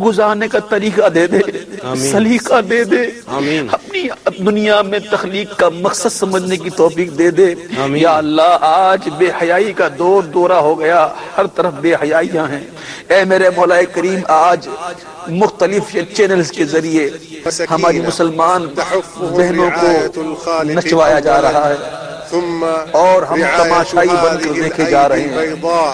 گزارنے کا طریقہ دے دے، آمین. سلیقہ دے دے، آمین. اپنی دنیا میں تخلیق کا مقصد سمجھنے کی توفیق دے دے. آمین. یا اللہ آج بے حیائی کا دورہ ہو گیا، ہر طرف بے حیائیاں ہیں. اے میرے مولا کریم آج مختلف چینلز کے ذریعے ہماری مسلمان بہنوں کو نچوایا جا رہا ہے اور ہم تماشائی بن کر دیکھے جا رہے ہیں.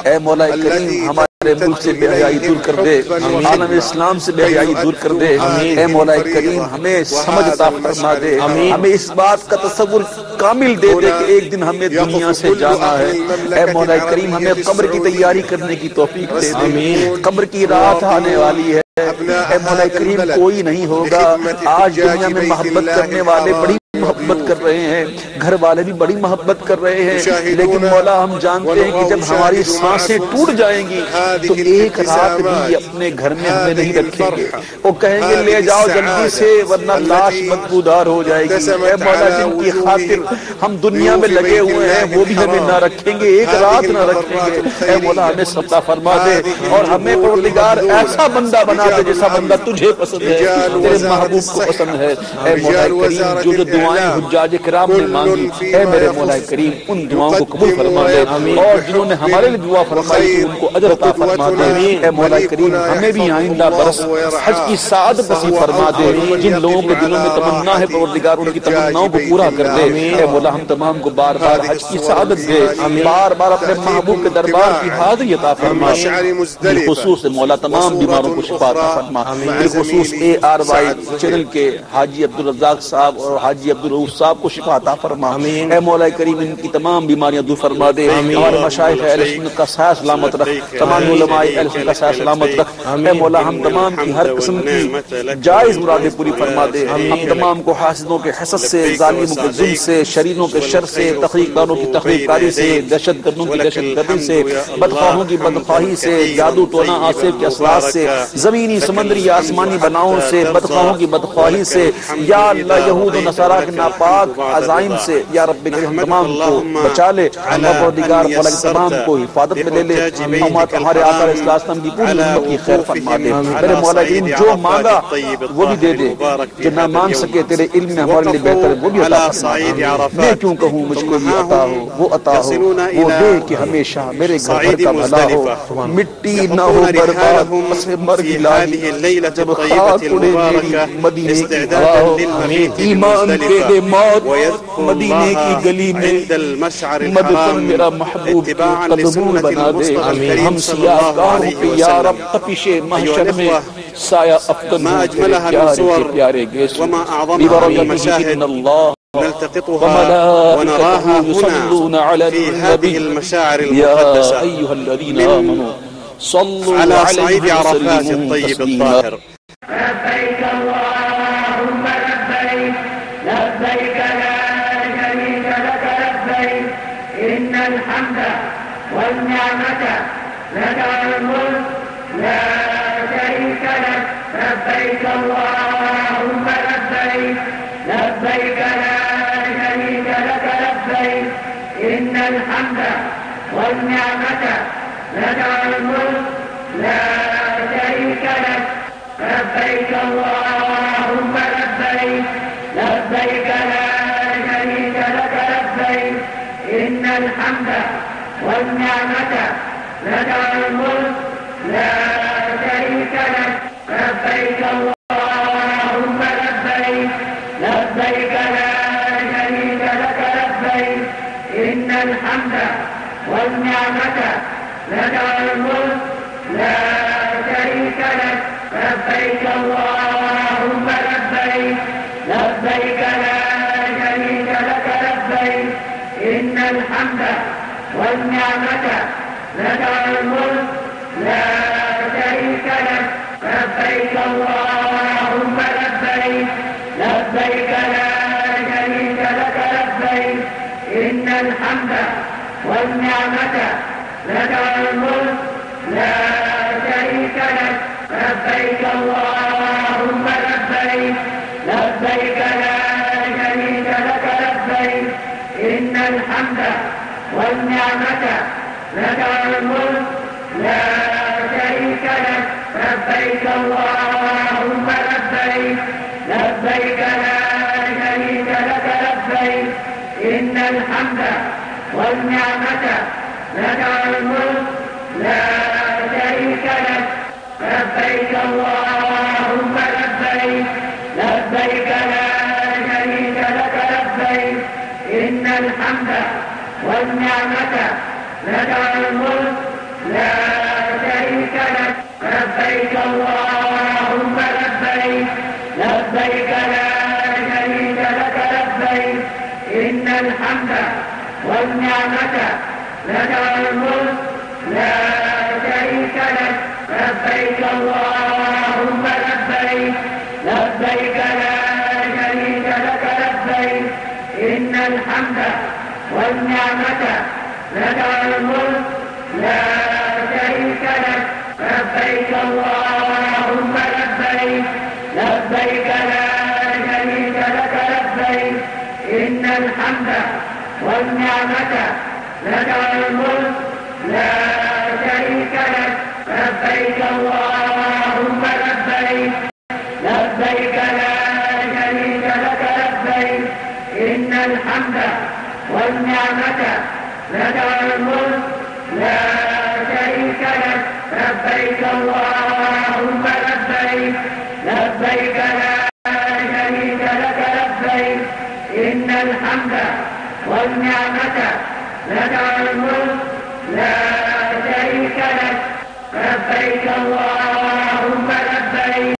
اے مولا کریم ہمارے ملک سے بے حیائی دور کر دے، عالم اسلام سے بے حیائی دور کر دے. اے مولا کریم ہمیں سمجھ عطا فرما دے، ہمیں اس بات کا تصور کامل دے دے کہ ایک دن ہمیں دنیا سے جانا ہے. اے مولا کریم ہمیں قبر کی تیاری کرنے کی توفیق دے دے. قبر کی رات آنے والی ہے. اے مولا کریم کوئی نہیں ہوگا. آج دنیا میں محبت کرنے والے بڑی محبت کر رہے ہیں، گھر والے بھی بڑی محبت کر رہے ہیں، لیکن مولا ہم جانتے ہیں کہ جب ہماری سانسیں ٹوٹ جائیں گی تو ایک رات بھی اپنے گھر میں ہمیں نہیں رکھیں گے. وہ کہیں گے لے جاؤ جلدی سے ورنہ لاش بدبودار ہو جائے گی. اے مولا جن کی خاطر ہم دنیا میں لگے ہوئے ہیں وہ بھی ہمیں نہ رکھیں گے، ایک رات نہ رکھیں گے. اے مولا ہمیں عطا فرما دے اور ہمیں پروردگار ایسا بندہ بنا دے جیسا بندہ تجھے پسند ہے، تیرے محبوب کو پسند ہے. اے مولا کریم جو دعائیں حجاج کرام نے مانگی، اے میرے مولا کریم ان دعاؤں کو قبول فرما دے، اور جنہوں نے ہمارے لیے دعا فرمائی ان کو اجر عطا فرما دے۔ اے مولا کریم ہمیں بھی آئندہ برس حج کی سعادت نصیب فرما دے، جن لوگوں کے دلوں میں تمنا ہے پروردگار ان کی تمناؤں کو پورا کر دے۔ اے مولا ہم تمام کو بار بار حج کی سعادت دے، بار بار اپنے محبوب کے دربار کی حاضری عطا فرما، بالخصوص مولا تمام بیماروں کو شفا عطا فرما، بالخصوص ARY چینل کے حاجی عبدالرزاق صاحب اور حاجی عبدالرؤوف صاحب کو شفا عطا فرما۔ اے مولا کریم ان کی تمام بیماریاں دور فرما دے، ہمارے مشائخ اہل سنت کا سایہ سلامت رکھ، تمام علماء اہل سنت کا سایہ سلامت رکھ۔ اے مولا ہم تمام کی ہر قسم کی جائز مرادیں پوری فرما دے، ہم تمام کو حاسدوں کے حسد سے، ظالموں کے ظلم سے، شریروں کے شر سے، تخریق داروں کی تخریق کاری سے، دہشت گردوں کی دہشت گردی سے، بدخواہوں کی بدخواہی سے، جادو ٹونا آصف کے اثرات سے، زمینی سمندری آسمانی بناؤں سے، بدخواہوں کی بدخواہی سے، یا اللہ یہود و نصارہ کے ناپاک عزائم سے، یا رب کریم ہم تمام کو بچا لے، پروردگار فلک تمام کو حفاظت میں لے لے، ہمارے آقا علیہ السلام کی پوری امت کی خیر فرما دے۔ میرے مولا کریم جو مانگا وہ بھی دے دے، جو نہ مانگ سکے تیرے علم میں ہمارے لیے بہتر ہے وہ بھی عطا فرما۔ میں کیوں کہوں مجھ کو بھی عطا ہو، وہ عطا ہو، وہ دے کہ ہمیشہ میرے گھر بھر کا بھلا ہو، مٹی نہ ہو برباد پس مرگ الہی، جب خاک اڑے میری مدینے کی ہوا ہو، ایمان دے دے موت مدینے کی گلی میں، مدفن میرا محبوب کے قدموں بنا دے، ہم سیاہ کاروں پہ یا رب تپش محشر میں سایہ افغن پیارے پیارے گیسو، ببرکتہ ان اللہ وملائكته يصلون على النبي يا أيها الذين آمنوا صلوا عليه وسلموا تسليما۔ لبيك اللهم لبيك لبيك لا شريك لك لبيك إن الحمد والنعمة لك والملك لا شريك لك لبيك اللهم لبيك لبيك لا شريك لك لبيك إن الحمد والنعمة لك والملك لا شريك لك لبيك اللهم لبيك لبيك لا شريك لك لبيك إن الحمد والنعمة لك والملك لا شريك لك لبيك اللهم لبيك لبيك لا شريك لك لبيك إن الحمد والنعمة لك والملك لا شريك لك لبيك اللهم لبيك لبيك لا شريك لك لبيك إن الحمد والنعمة لك والملك لا شريك لك لبيك اللهم لبيك لبيك لا شريك لك لبيك إن الحمد والنعمة لك والملك لا شريك لك لبيك اللهم لبيك لبيك لا شريك لك لبيك إن الحمد والنعمة لك والملك لا شريك لك لبيك اللهم لبيك لبيك لا شريك لك لبيك إن الحمد والنعمة لك والملك لا شريك لك لبيك اللهم لبيك لبيك لا شريك لك لبيك إن الحمد والنعمة لك والملك لا شريك لك لبيك اللهم لبيك لبيك لا شريك لك لبيك إن الحمد والنعمة لك والملك لا شريك لك لبيك اللهم لبيك لبيك لا شريك لك لبيك إن الحمد والنعمة لك والملك لا شريك لك لبيك اللهم لبيك لبيك لا شريك لك لبيك إن الحمد والنعمة لك والملك لا شريك لك لبيك اللهم لبيك لبيك لا شريك لك لبيك الحمد والنعمة لك والملك لا شريك لك لبيك اللهم لبيك لبيك لا شريك لك لبيك إن الحمد والنعمة لك والملك لا شريك لك لبيك اللهم لبيك